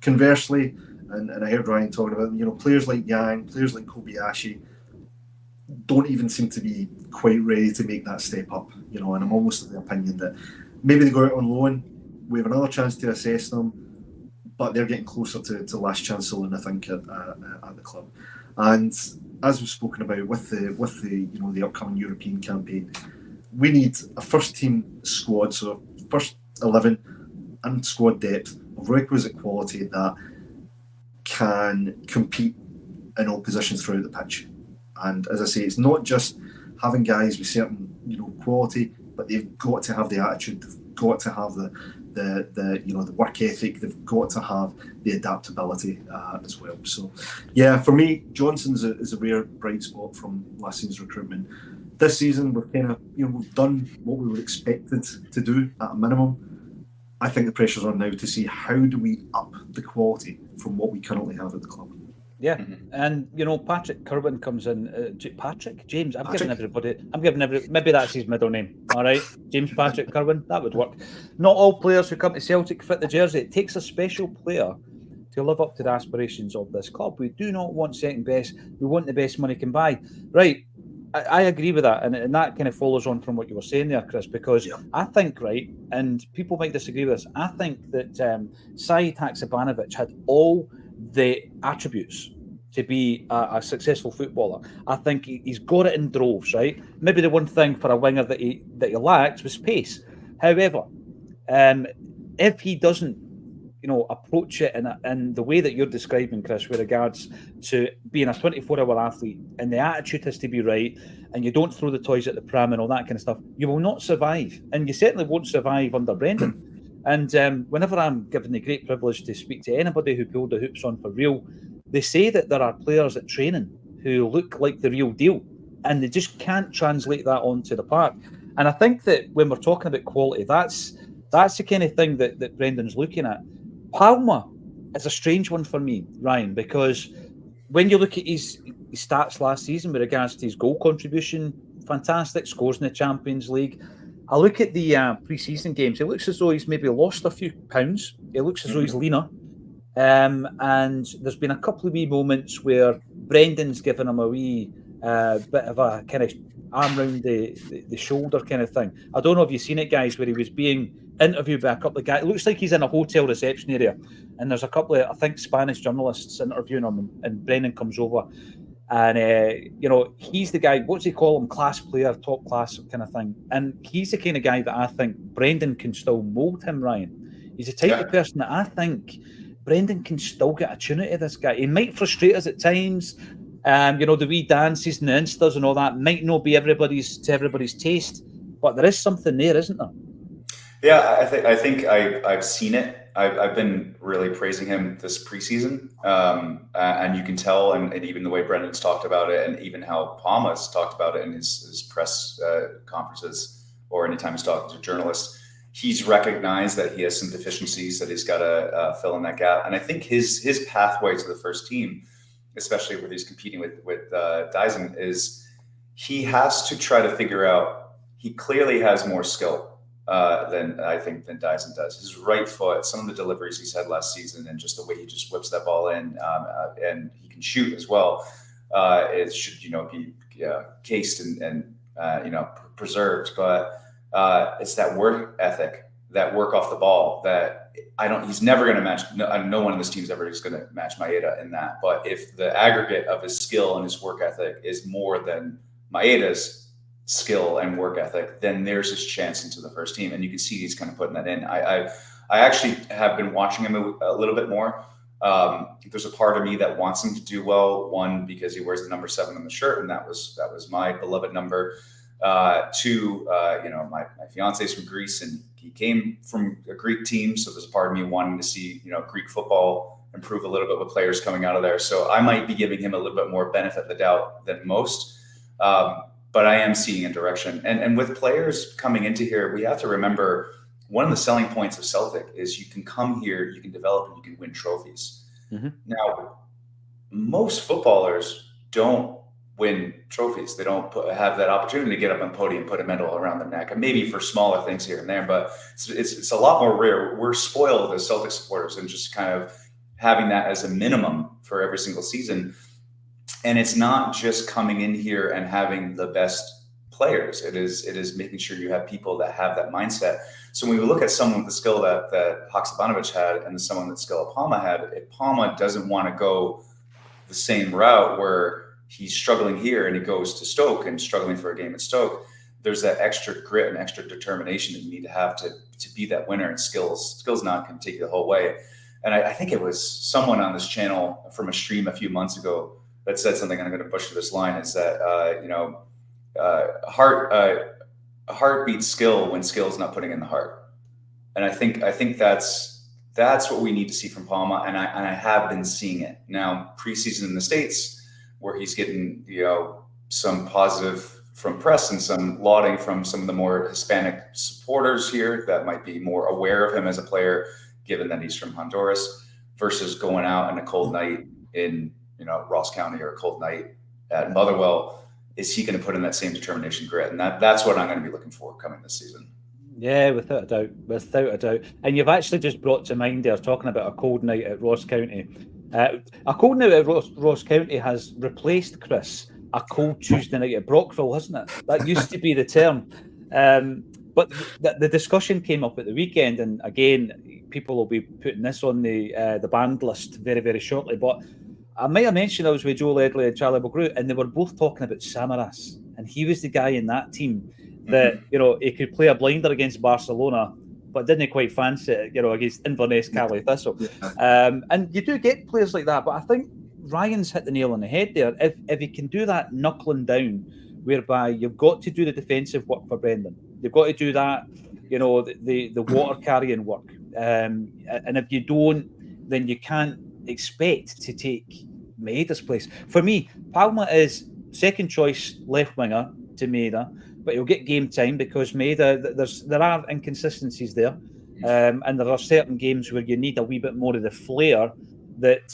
Conversely, and I heard Ryan talking about, players like Yang, players like Kobayashi, don't even seem to be quite ready to make that step up, and I'm almost of the opinion that maybe they go out on loan, we have another chance to assess them, but they're getting closer to last chance salute, I think, at the club. And as we've spoken about with the upcoming European campaign, we need a first team squad, so first 11 and squad depth of requisite quality that can compete in all positions throughout the pitch. And as I say, it's not just having guys with certain quality, but they've got to have the attitude, they've got to have the work ethic, they've got to have the adaptability as well. So yeah, for me, Johnson's is a rare bright spot from last season's recruitment. This season we've kind of we've done what we were expected to do at a minimum. I think the pressure's on now to see how do we up the quality from what we currently have at the club. Yeah, and Patrick Kirwan comes in. James. I'm giving maybe that's his middle name. All right, James Patrick Kirwan. That would work. Not all players who come to Celtic fit the jersey. It takes a special player to live up to the aspirations of this club. We do not want second best. We want the best money can buy. Right. I agree with that, and that kind of follows on from what you were saying there, Chris, because I think, right, and people might disagree with this, I think that Said Haksabanovic had all the attributes to be a successful footballer. I think he's got it in droves, right? Maybe the one thing for a winger that he lacked was pace. However, if he doesn't approach it in the way that you're describing, Chris, with regards to being a 24-hour athlete, and the attitude has to be right, and you don't throw the toys at the pram and all that kind of stuff, you will not survive. And you certainly won't survive under Brendan. And whenever I'm given the great privilege to speak to anybody who pulled the hoops on for real, they say that there are players at training who look like the real deal, and they just can't translate that onto the park. And I think that when we're talking about quality, that's the kind of thing that Brendan's looking at. Palma is a strange one for me, Ryan, because when you look at his stats last season with regards to his goal contribution, fantastic, scores in the Champions League. I look at the pre-season games, it looks as though he's maybe lost a few pounds. It looks as though he's leaner. And there's been a couple of wee moments where Brendan's given him a wee bit of a kind of arm round the shoulder kind of thing. I don't know if you've seen it, guys, where he was being interviewed by a couple of guys. It looks like he's in a hotel reception area, and there's a couple of, I think, Spanish journalists interviewing him, and Brendan comes over, and he's the guy. What's he call him? Class player, top class kind of thing. And he's the kind of guy that I think Brendan can still mould him. Ryan, he's the type of person that I think Brendan can still get a tune out of this guy. He might frustrate us at times. The wee dances and the instas and all that might not be everybody's taste, but there is something there, isn't there? Yeah, I think I've seen it. I've been really praising him this preseason, and you can tell, and even the way Brendan's talked about it, and even how Palma's talked about it in his press conferences, or anytime he's talking to journalists, he's recognized that he has some deficiencies that he's got to fill in that gap. And I think his pathway to the first team, especially where he's competing with Dyson, is he has to try to figure out. He clearly has more skill than Dyson does. His right foot, some of the deliveries he's had last season, and just the way he just whips that ball in, and he can shoot as well. It should be cased and preserved, but it's that work ethic, that work off the ball that he's never going to match. No one in this team is ever going to match Maeda in that. But if the aggregate of his skill and his work ethic is more than Maeda's skill and work ethic, then there's his chance into the first team. And you can see he's kind of putting that in. I actually have been watching him a little bit more. There's a part of me that wants him to do well. One, because he wears the number 7 on the shirt, and that was my beloved number. Two, my fiance's from Greece, and he came from a Greek team, so there's a part of me wanting to see Greek football improve a little bit with players coming out of there. So I might be giving him a little bit more benefit of the doubt than most. But I am seeing a direction. And with players coming into here, we have to remember one of the selling points of Celtic is you can come here, you can develop, and you can win trophies. Mm-hmm. Now, most footballers don't win trophies. They don't have that opportunity to get up on podium, put a medal around their neck, and maybe for smaller things here and there, but it's a lot more rare. We're spoiled as Celtic supporters and just kind of having that as a minimum for every single season. And it's not just coming in here and having the best players. It is making sure you have people that have that mindset. So when we look at someone with the skill that Haksabanovic had and someone with the skill Palma had, if Palma doesn't want to go the same route where he's struggling here and he goes to Stoke and struggling for a game at Stoke, there's that extra grit and extra determination that you need to have to be that winner, and skills not going to take you the whole way. And I think it was someone on this channel from a stream a few months ago that said something, and I'm going to butcher this line, is that, heart beats skill when skill is not putting in the heart. And I think that's what we need to see from Palma. And I have been seeing it now preseason in the States, where he's getting, some positive from press and some lauding from some of the more Hispanic supporters here that might be more aware of him as a player, given that he's from Honduras, versus going out on a cold night in, Ross County, or a cold night at Motherwell. Is he going to put in that same determination, grit? And that's what I'm going to be looking for coming this season. Yeah, without a doubt. And you've actually just brought to mind there, talking about a cold night at Ross County. A cold night at Ross County has replaced, Chris, a cold Tuesday night at Brockville, hasn't it? That used to be the term. But the discussion came up at the weekend, and again, people will be putting this on the banned list very, very shortly. But I might have mentioned I was with Joe Ledley and Charlie Mulgrew, and they were both talking about Samaras, and he was the guy in that team that he could play a blinder against Barcelona, but didn't quite fancy it, against Inverness Caley Thistle. Yeah. And you do get players like that, but I think Ryan's hit the nail on the head there. If he can do that knuckling down, whereby you've got to do the defensive work for Brendan, you've got to do that, the water carrying work, and if you don't, then you can't expect to take Maeda's place. For me, Palma is second choice left winger to Maeda, but he'll get game time because Maeda, there are inconsistencies there, and there are certain games where you need a wee bit more of the flair that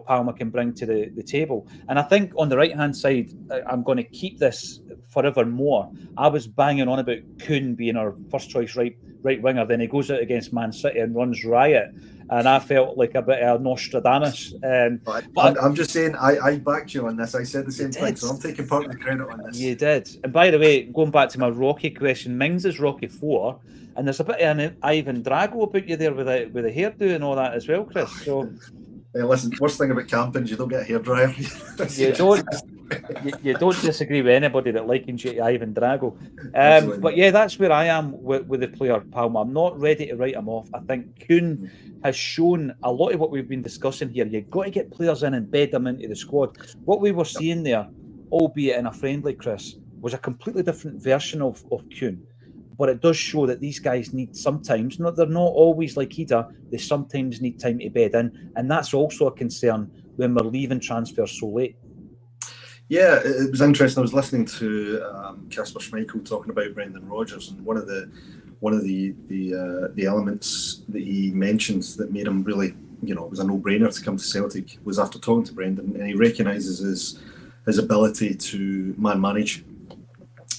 Palma can bring to the table. And I think on the right hand side, I'm going to keep this forevermore, I was banging on about Kuhn being our first choice right winger. Then he goes out against Man City and runs riot, and I felt like a bit of Nostradamus. But I'm just saying, I backed you on this. I said the same thing, so I'm taking part of the credit on this. You did. And by the way, going back to my Rocky question, Mings is Rocky 4, and there's a bit of an Ivan Drago about you there with a hairdo and all that as well, Chris. So. Hey, listen, worst thing about camping is you don't get a hairdryer. You don't disagree with anybody that likens you to Ivan Drago. But yeah, that's where I am with the player Palma. I'm not ready to write him off. I think Kuhn has shown a lot of what we've been discussing here. You've got to get players in and bed them into the squad. What we were seeing there, albeit in a friendly, Chris, was a completely different version of Kuhn. But it does show that these guys need sometimes, they're not always like Ida, they sometimes need time to bed in. And that's also a concern when we're leaving transfers so late. Yeah, it was interesting. I was listening to Kasper Schmeichel talking about Brendan Rodgers, and one of the elements that he mentioned that made him really, it was a no-brainer to come to Celtic was after talking to Brendan, and he recognises his ability to manage.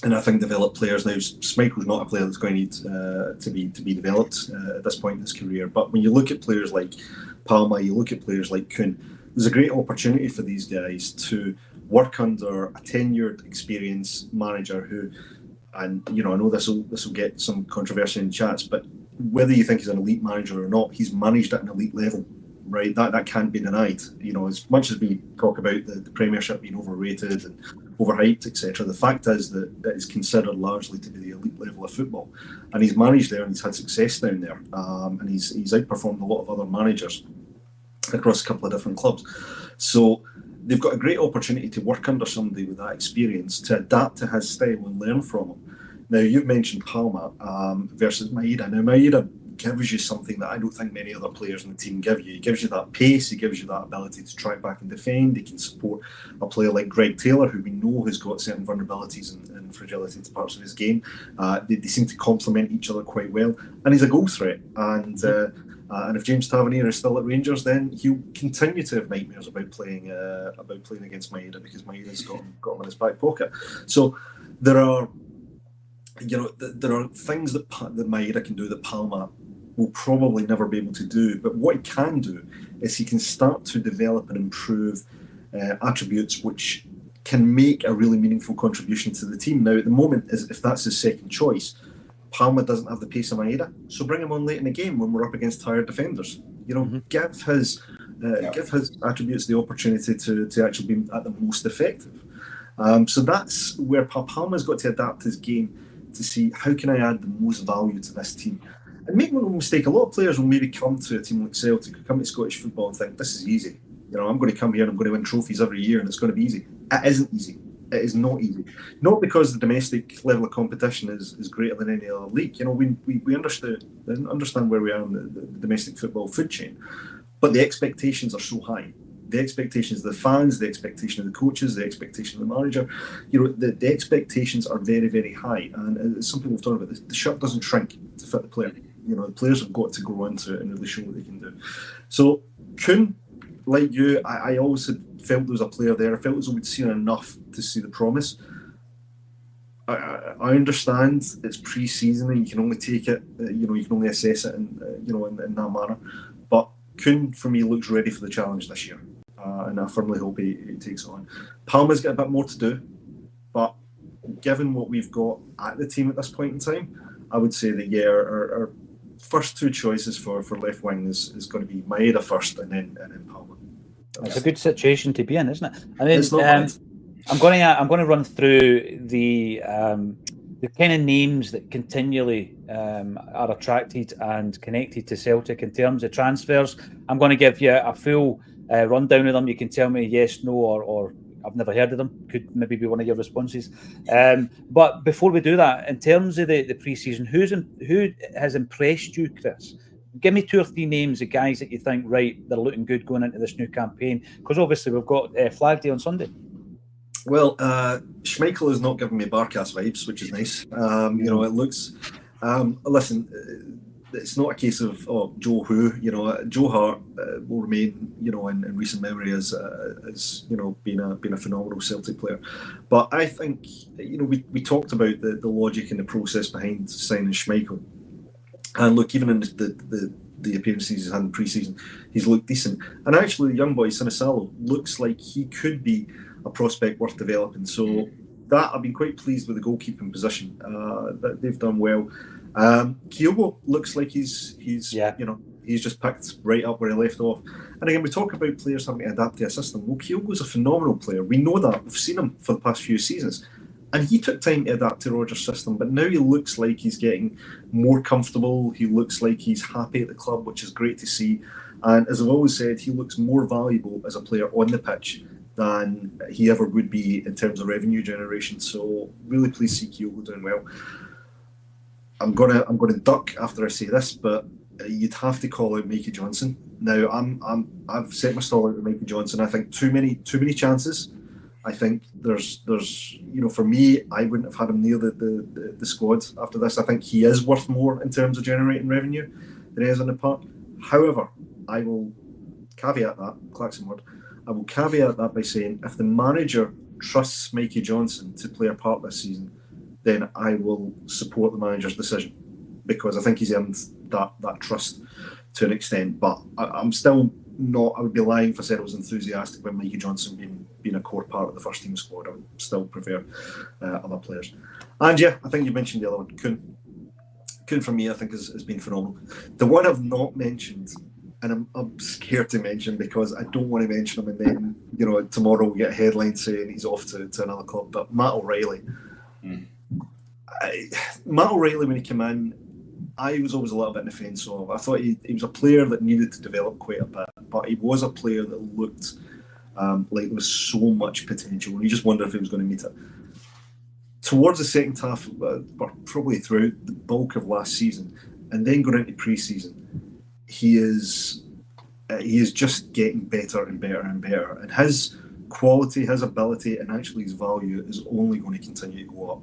And I think develop players. Now, Schmeichel's not a player that's going to need to be developed at this point in his career. But when you look at players like Palma, you look at players like Kuhn, there's a great opportunity for these guys to work under a tenured, experienced manager who, and I know this will get some controversy in chats, but whether you think he's an elite manager or not, he's managed at an elite level. Right, that can't be denied. As much as we talk about the Premiership being overrated and overhyped, etc., the fact is that it's considered largely to be the elite level of football, and he's managed there and he's had success down there, and he's outperformed a lot of other managers across a couple of different clubs. So they've got a great opportunity to work under somebody with that experience, to adapt to his style and learn from him. Now, you've mentioned Palma versus Maeda. Now, Maeda gives you something that I don't think many other players in the team give you. He gives you that pace, he gives you that ability to track back and defend. He can support a player like Greg Taylor, who we know has got certain vulnerabilities and fragility to parts of his game. They seem to complement each other quite well, and he's a goal threat. And if James Tavernier is still at Rangers, then he'll continue to have nightmares about playing against Maeda, because Maeda's got him in his back pocket. So there are things that Maeda can do that Palma will probably never be able to do. But what he can do is he can start to develop and improve attributes which can make a really meaningful contribution to the team. Now, at the moment, if that's his second choice, Palma doesn't have the pace of Maeda, so bring him on late in the game when we're up against tired defenders. Give his attributes the opportunity to actually be at the most effective. So that's where Palma's got to adapt his game to see how can I add the most value to this team. And make no mistake, a lot of players will maybe come to a team like Celtic, or come to Scottish football and think, this is easy. I'm going to come here and I'm going to win trophies every year and it's going to be easy. It isn't easy. It is not easy. Not because the domestic level of competition is greater than any other league. We understand where we are in the domestic football food chain, but the expectations are so high. The expectations of the fans, the expectation of the coaches, the expectation of the manager, the expectations are very, very high. And as some people have talked about, the shirt doesn't shrink to fit the player. The players have got to grow into it and really show what they can do. So Kuhn, like you, I always had felt there was a player there. I felt as though we'd seen enough to see the promise. I understand it's pre-season and you can only take it, you can only assess it in that manner. But Kuhn, for me, looks ready for the challenge this year. And I firmly hope he takes it on. Palma's got a bit more to do, but given what we've got at the team at this point in time, I would say that our first two choices for left wing is going to be Maeda first and then Palma. It's a good situation to be in, isn't it? I mean, it's not bad. I'm going to run through the kind of names that continually are attracted and connected to Celtic in terms of transfers. I'm going to give you a full rundown of them. You can tell me yes, no, or I've never heard of them. Could maybe be one of your responses. But before we do that, in terms of the pre-season, who has impressed you, Chris? Give me 2 or 3 names of guys that you think, right, they're looking good going into this new campaign. Because obviously we've got Flag Day on Sunday. Well, Schmeichel is not giving me Barkas vibes, which is nice. It looks... listen, it's not a case of Joe who, Joe Hart will remain, in recent memory as being a phenomenal Celtic player. But I think, we talked about the logic and the process behind signing Schmeichel, and look, even in the appearances he's had in pre-season, he's looked decent. And actually, the young boy Sinisalo looks like he could be a prospect worth developing. So that I've been quite pleased with the goalkeeping position. That they've done well. Kyogo looks like he's just picked right up where he left off. And again, we talk about players having to adapt to a system. Well, Kyogo's a phenomenal player. We know that. We've seen him for the past few seasons. And he took time to adapt to Rodgers' system, but now he looks like he's getting more comfortable. He looks like he's happy at the club, which is great to see. And as I've always said, he looks more valuable as a player on the pitch than he ever would be in terms of revenue generation. So really pleased to see Kyogo doing well. I'm gonna duck after I say this, but you'd have to call out Mikey Johnson. Now I've set my stall out with Mikey Johnson. I think too many chances. I think there's for me, I wouldn't have had him near the squad after this. I think he is worth more in terms of generating revenue than he is on the park. However, I will caveat that, Claxon word, I will caveat that by saying if the manager trusts Mikey Johnson to play a part this season, then I will support the manager's decision, because I think he's earned that trust to an extent. But I'm still not, I would be lying if I said I was enthusiastic about Mikey Johnson being a core part of the first team squad. I would still prefer other players. And yeah, I think you mentioned the other one, Kuhn for me, I think has been phenomenal. The one I've not mentioned, and I'm scared to mention because I don't want to mention him, and then tomorrow we'll get a headline saying he's off to another club. But Matt O'Reilly. Matt O'Reilly, when he came in, I was always a little bit in the fence of. I thought he was a player that needed to develop quite a bit, but he was a player that looked like there was so much potential, and you just wonder if he was going to meet it. Towards the second half, probably throughout the bulk of last season, and then going into pre-season, he is just getting better and better and better, and his quality, his ability, and actually his value is only going to continue to go up.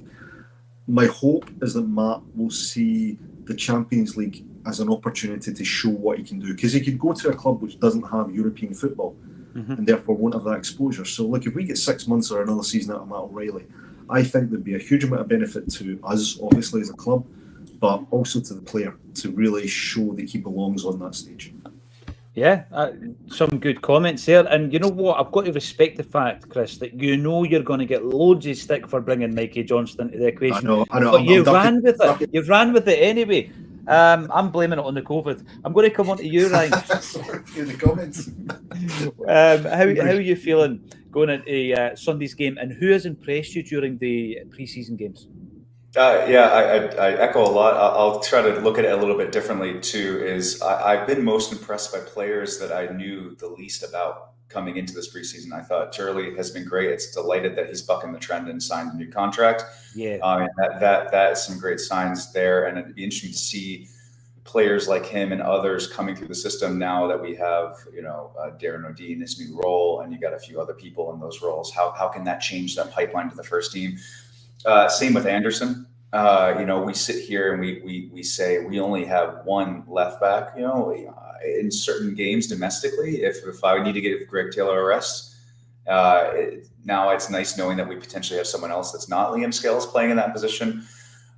My hope is that Matt will see the Champions League as an opportunity to show what he can do, because he could go to a club which doesn't have European football and therefore won't have that exposure. So look, if we get 6 months or another season out of Matt O'Reilly, I think there'd be a huge amount of benefit to us, obviously, as a club, but also to the player to really show that he belongs on that stage. Yeah, some good comments there. And you know what? I've got to respect the fact, Chris, that you're going to get loads of stick for bringing Mikey Johnston into the equation. I know. But you ran with it. You ran with it anyway. I'm blaming it on the COVID. I'm going to come on to you, Ryan. In the comments. How are you feeling going into Sunday's game, and who has impressed you during the pre-season games? I echo a lot. I'll try to look at it a little bit differently too. I've been most impressed by players that I knew the least about coming into this preseason. I thought Turley has been great. It's delighted that he's bucking the trend and signed a new contract. Yeah, that is some great signs there, and it'd be interesting to see players like him and others coming through the system now that we have, Darren O'Dea in his new role, and you got a few other people in those roles. How can that change that pipeline to the first team? Same with Anderson. We sit here and we say we only have one left back. In certain games domestically, if I need to give Greg Taylor a rest, now it's nice knowing that we potentially have someone else that's not Liam Scales playing in that position.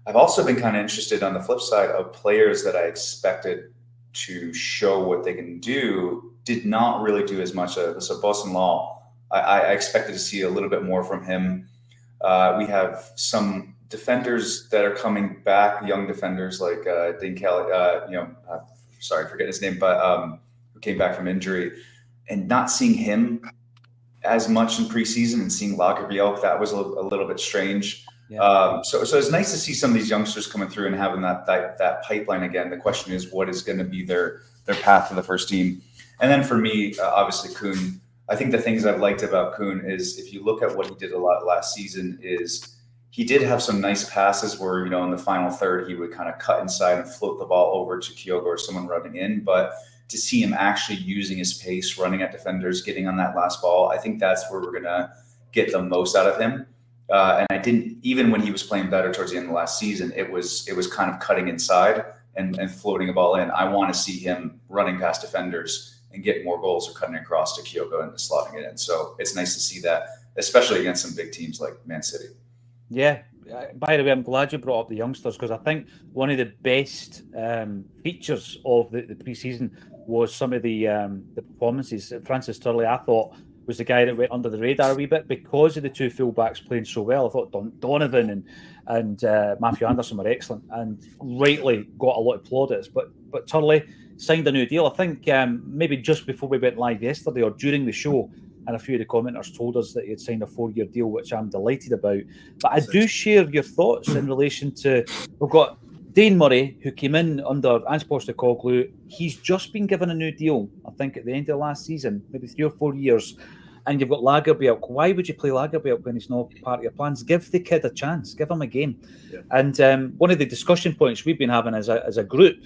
I've also been kind of interested on the flip side of players that I expected to show what they can do, did not really do as much. So Bosun Law, I expected to see a little bit more from him. We have some defenders that are coming back, young defenders like Dean Kelly, sorry, forget his name, but who came back from injury, and not seeing him as much in preseason and seeing Lagerbielke, that was a little bit strange. Yeah. So it's nice to see some of these youngsters coming through and having that pipeline again. The question is, what is going to be their path to the first team? And then for me, obviously Kuhn. I think the things I've liked about Kuhn is if you look at what he did a lot last season, is he did have some nice passes where, in the final third, he would kind of cut inside and float the ball over to Kyogo or someone running in. But to see him actually using his pace, running at defenders, getting on that last ball, I think that's where we're going to get the most out of him. And I didn't, even when he was playing better towards the end of last season, it was kind of cutting inside and floating a ball in. I want to see him running past defenders and getting more goals or cutting across to Kyogo and slotting it in. So it's nice to see that, especially against some big teams like Man City. Yeah. By the way, I'm glad you brought up the youngsters, because I think one of the best features of the pre-season was some of the performances. Francis Turley, I thought, was the guy that went under the radar a wee bit because of the two fullbacks playing so well. I thought Donovan and Matthew Anderson were excellent and rightly got a lot of plaudits. But Turley signed a new deal. I think maybe just before we went live yesterday or during the show, and a few of the commenters told us that he had signed a 4-year deal, which I'm delighted about. But I do share your thoughts in relation to, we've got Dane Murray, who came in under Ange Postecoglou. He's just been given a new deal, I think, at the end of last season, maybe 3 or 4 years. And you've got Lagerbielke. Why would you play Lagerbielke when he's not part of your plans? Give the kid a chance. Give him a game. Yeah. And one of the discussion points we've been having as a group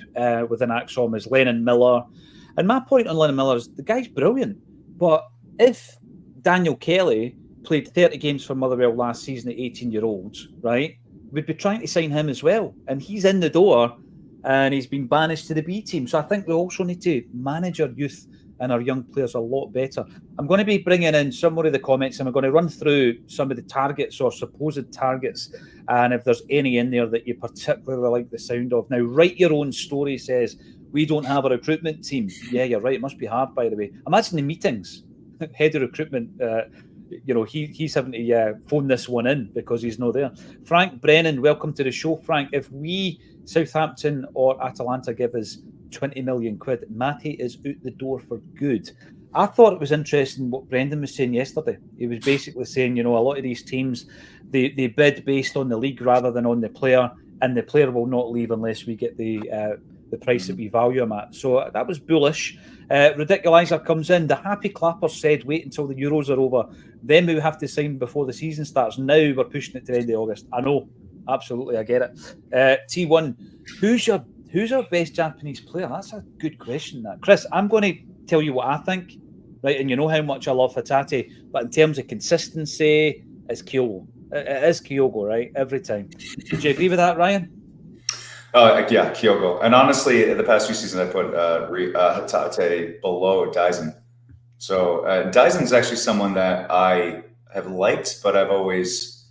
within Acsom is Lennon Miller. And my point on Lennon Miller is the guy's brilliant. But if Daniel Kelly played 30 games for Motherwell last season at 18-year-olds, right, we'd be trying to sign him as well. And he's in the door and he's been banished to the B team. So I think we also need to manage our youth and our young players a lot better. I'm going to be bringing in some more of the comments, and I'm going to run through some of the targets or supposed targets, and if there's any in there that you particularly like the sound of. Now, Write Your Own Story says, we don't have a recruitment team. Yeah, you're right. It must be hard, by the way. Imagine the meetings. Head of recruitment, he's having to phone this one in because he's not there. Frank Brennan, welcome to the show, Frank. If we, Southampton or Atalanta, give us 20 million quid, Matty is out the door for good. I thought it was interesting what Brendan was saying yesterday. He was basically saying, a lot of these teams, they bid based on the league rather than on the player, and the player will not leave unless we get the price that we value him at. So that was bullish. Ridiculizer comes in. The Happy Clapper said, wait until the Euros are over. Then we have to sign before the season starts. Now we're pushing it to the end of August. I know. Absolutely. I get it. T1, who's our best Japanese player? That's a good question, that. Chris, I'm going to tell you what I think, right? And you know how much I love Hatate, but in terms of consistency, it's Kyogo. It is Kyogo, right? Every time. Would you agree with that, Ryan? Yeah, Kyogo. And honestly, the past few seasons, I put Hatate below Dyson. So Dyson's actually someone that I have liked, but I've always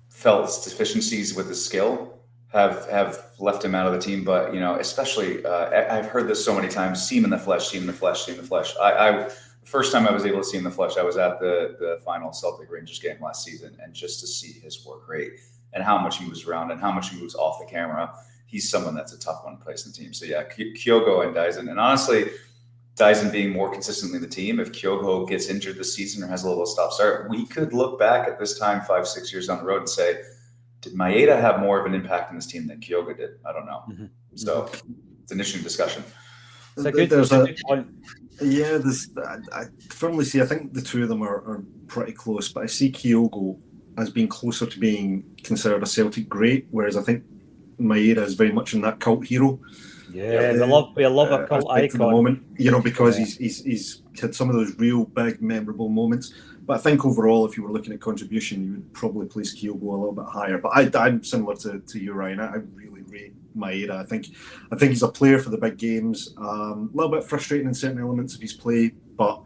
felt deficiencies with his skill have left him out of the team. But, especially, I've heard this so many times, see him in the flesh, see him in the flesh, see him in the flesh. The first time I was able to see him in the flesh, I was at the final Celtic Rangers game last season, and just to see his work rate and how much he moves around and how much he moves off the camera, he's someone that's a tough one to place in the team. So yeah, Kyogo and Dyson. And honestly, Dyson being more consistently in the team, if Kyogo gets injured this season or has a little stop-start, we could look back at this time 5-6 years down the road and say, did Maeda have more of an impact in this team than Kyogo did? I don't know. Mm-hmm. So it's an interesting discussion. It's a good point. Yeah, I firmly see, I think the two of them are pretty close, but I see Kyogo as being closer to being considered a Celtic great, whereas I think Maeda is very much in that cult hero. Yeah, we love a cult icon. At the moment, because he's had some of those real big, memorable moments. But I think overall, if you were looking at contribution, you would probably place Kyogo a little bit higher. But I'm similar to you, Ryan. I really rate Maeda. I think he's a player for the big games. A little bit frustrating in certain elements of his play, but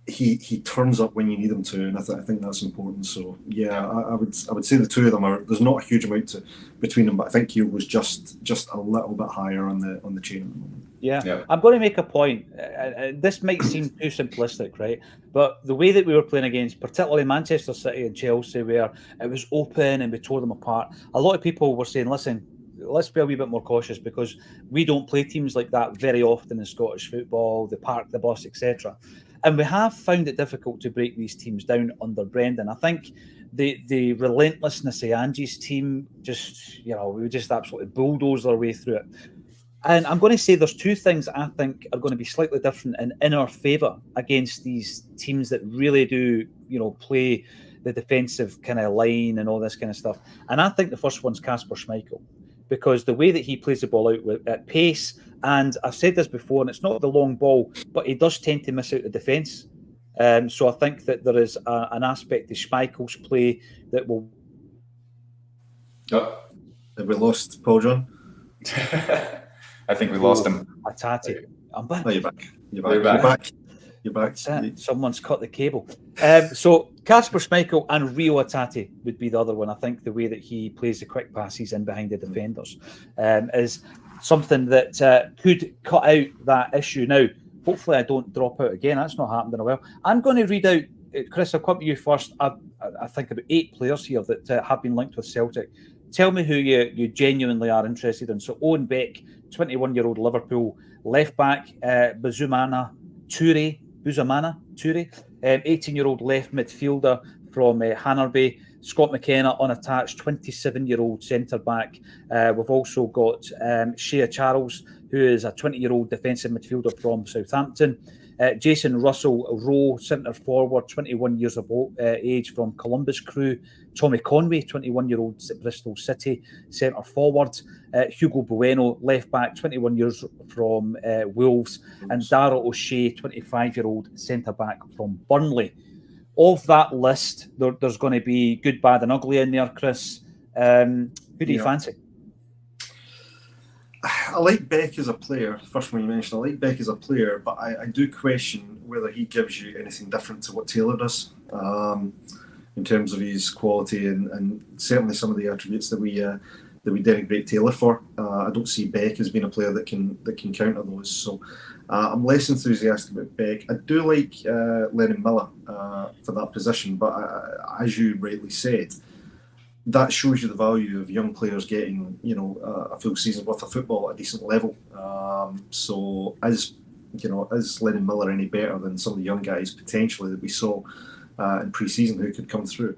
he turns up when you need him to, and I think that's important. So yeah, I would say the two of them there's not a huge amount between them, but I think Kyogo was just a little bit higher on the chain at the moment. Yeah. I'm going to make a point. This might seem too simplistic, right? But the way that we were playing against, particularly Manchester City and Chelsea, where it was open and we tore them apart, a lot of people were saying, listen, let's be a wee bit more cautious because we don't play teams like that very often in Scottish football, the park, the bus, etc. And we have found it difficult to break these teams down under Brendan. I think the relentlessness of Angie's team we just absolutely bulldozed our way through it. And I'm going to say there's two things I think are going to be slightly different and in our favour against these teams that really do, play the defensive kind of line and all this kind of stuff. And I think the first one's Kasper Schmeichel, because the way that he plays the ball out at pace, and I've said this before, and it's not the long ball, but he does tend to miss out the defence. So I think that there is an aspect of Schmeichel's play that will... Oh, have we lost Paul John? I think we lost him. Atati. I'm back. No, you're back. You're back. That's it. Someone's cut the cable. So Kasper Schmeichel and Rio Atati would be the other one. I think the way that he plays the quick passes in behind the defenders is something that could cut out that issue. Now, hopefully I don't drop out again. That's not happened in a while. I'm going to read out, Chris, I'll come to you first. I think about 8 players here that have been linked with Celtic. Tell me who you genuinely are interested in. So Owen Beck, 21-year-old Liverpool left back, Buzumana Toure, 18-year-old left midfielder from Hannerby. Scott McKenna, unattached, 27-year-old centre-back. We've also got Shea Charles, who is a 20-year-old defensive midfielder from Southampton. Jason Russell Rowe, centre-forward, 21 years of age from Columbus Crew. Tommy Conway, 21-year-old at Bristol City, centre-forward. Hugo Bueno, left-back, 21 years from Wolves. And Darrell O'Shea, 25-year-old centre-back from Burnley. Of that list, there's going to be good, bad and ugly in there, Chris. Who do you fancy? I like Beck as a player. First one you mentioned, I like Beck as a player, but I do question whether he gives you anything different to what Taylor does in terms of his quality and certainly some of the attributes that we denigrate Taylor for. I don't see Beck as being a player that can counter those. So I'm less enthusiastic about Beck. I do like Lennon Miller for that position, but as you rightly said, that shows you the value of young players getting, a full season's worth of football at a decent level. So is Lennon Miller any better than some of the young guys potentially that we saw in pre-season who could come through?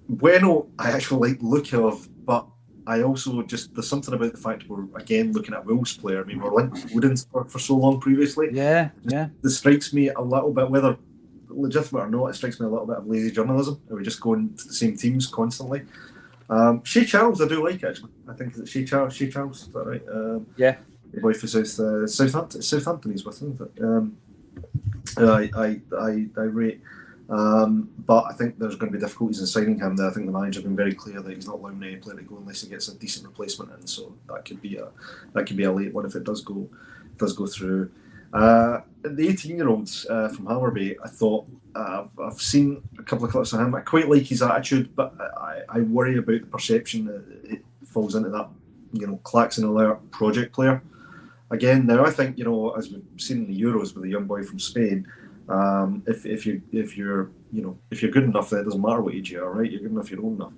Bueno, I actually like the look of, but I also there's something about the fact we're again looking at a Wolves player. I mean, we're linked with Woodens for so long previously. Yeah. This strikes me a little bit, whether legitimate or not, it strikes me a little bit of lazy journalism. Are we just going to the same teams constantly? Shea Charles, I do like actually. I think it's Shea Charles. Is that right? Yeah. The boy for Southampton he's with, isn't it? I rate. But I think there's going to be difficulties in signing him. I think the manager's been very clear that he's not allowing any player to go unless he gets a decent replacement in. So that could be a late one if it does go through. The 18-year-olds from Hammarby, I thought I've seen a couple of clips of him. I quite like his attitude, but I worry about the perception that it falls into that, Klaxon alert project player. Again, now I think as we've seen in the Euros with a young boy from Spain, if you're good enough, then it doesn't matter what age you are, right? You're good enough, you're old enough.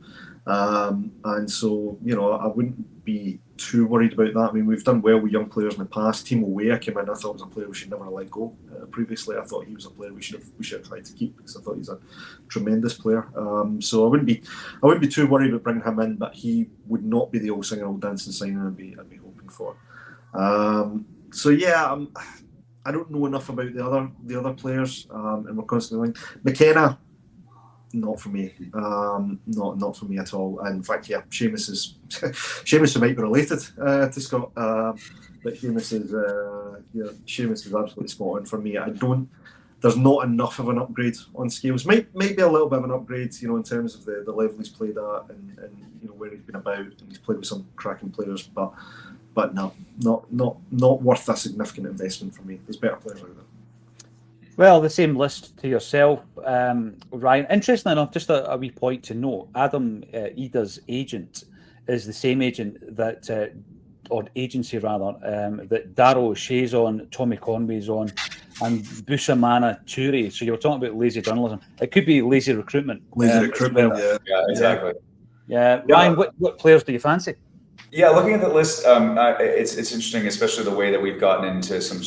And so, I wouldn't be too worried about that. I mean, we've done well with young players in the past. Timo Weah came in. I thought was a player we should never have let go. Previously, I thought he was a player we should have tried to keep because I thought he's a tremendous player. So I wouldn't be too worried about bringing him in, but he would not be the old singer, old dancing signing I'd be hoping for. So yeah, I don't know enough about the other players, and we're constantly linked. McKenna, not for me. Not for me at all. And in fact, yeah, Seamus might be related to Scott, but Seamus is absolutely spot on for me. There's not enough of an upgrade on Scales. Might be a little bit of an upgrade, in terms of the level he's played at and where he's been about, and he's played with some cracking players, but no, not worth a significant investment for me. There's better players out there. Well, the same list to yourself, Ryan. Interestingly enough, just a wee point to note, Adam Ida's agent is the same agent that, or agency rather, that Darrell O'Shea's on, Tommy Conway's on, and Buzumana Toure. So you were talking about lazy journalism. It could be lazy recruitment. Recruitment, well. Yeah, exactly. Yeah. Ryan, what players do you fancy? Yeah, looking at the list, it's interesting, especially the way that we've gotten into some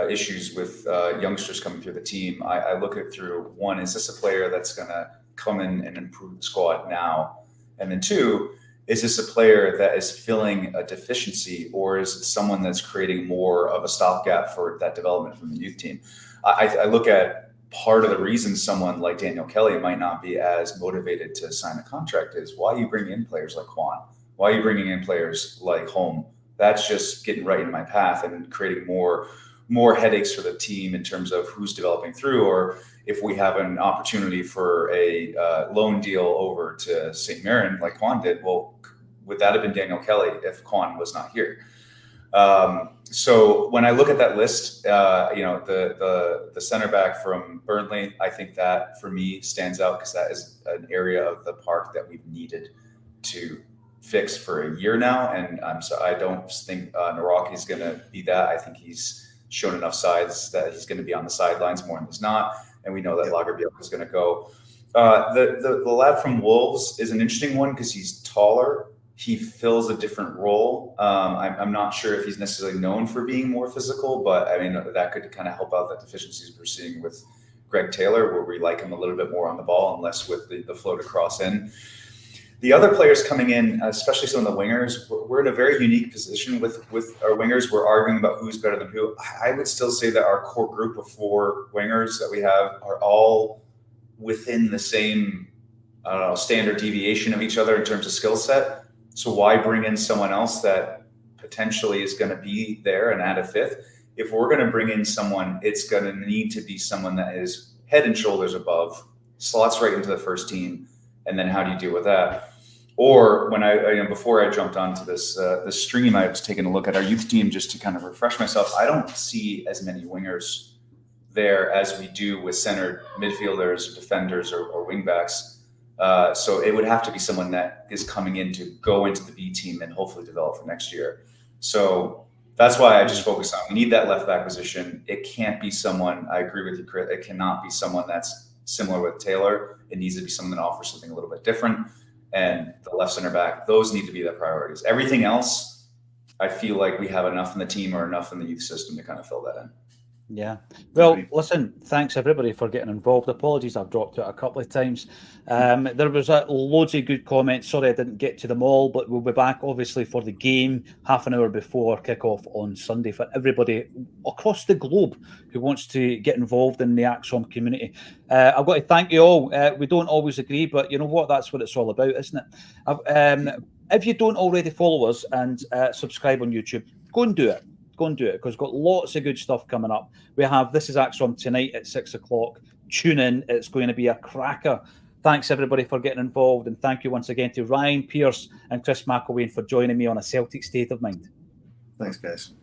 issues with youngsters coming through the team. I look at it through, one, is this a player that's going to come in and improve the squad now? And then two, is this a player that is filling a deficiency, or is it someone that's creating more of a stopgap for that development from the youth team? I look at part of the reason someone like Daniel Kelly might not be as motivated to sign a contract is why you bring in players like Juan. Why are you bringing in players like Holm? That's just getting right in my path and creating more headaches for the team in terms of who's developing through, or if we have an opportunity for a loan deal over to St. Mirren like Juan did, well, would that have been Daniel Kelly if Quan was not here? So when I look at that list, the center back from Burnley, I think that for me stands out because that is an area of the park that we've needed to fix for a year now. And I don't think Naraki is going to be that. I think he's shown enough sides that he's going to be on the sidelines more than he's not. And we know that Lagerbielke is going to go. The lad from Wolves is an interesting one because he's taller. He fills a different role. I'm not sure if he's necessarily known for being more physical, but I mean, that could kind of help out the deficiencies we're seeing with Greg Taylor, where we like him a little bit more on the ball and less with the float across in. The other players coming in, especially some of the wingers, we're in a very unique position with our wingers. We're arguing about who's better than who. I would still say that our core group of 4 wingers that we have are all within the same standard deviation of each other in terms of skill set. So why bring in someone else that potentially is going to be there and add a 5th? If we're going to bring in someone, it's going to need to be someone that is head and shoulders above, slots right into the first team, and then how do you deal with that? Or when before I jumped onto this stream, I was taking a look at our youth team just to kind of refresh myself. I don't see as many wingers there as we do with centered midfielders, or defenders, or wingbacks. So it would have to be someone that is coming in to go into the B team and hopefully develop for next year. So that's why I just focus on, we need that left back position. It can't be someone, I agree with you, Chris, it cannot be someone that's similar with Taylor. It needs to be someone that offers something a little bit different. And the left center back, those need to be the priorities. Everything else, I feel like we have enough in the team or enough in the youth system to kind of fill that in. Yeah. Well, listen, thanks everybody for getting involved. Apologies, I've dropped out a couple of times. There was loads of good comments. Sorry I didn't get to them all, but we'll be back obviously for the game half an hour before kickoff on Sunday for everybody across the globe who wants to get involved in the Acsom community. I've got to thank you all. We don't always agree, but you know what? That's what it's all about, isn't it? If you don't already follow us and subscribe on YouTube, go and do it. Go and do it because we've got lots of good stuff coming up. We have This Is Acsom tonight at 6 o'clock. Tune in. It's going to be a cracker. Thanks everybody for getting involved, and thank you once again to Ryan Pierce and Chris McElwain for joining me on A Celtic State of Mind. Thanks, guys.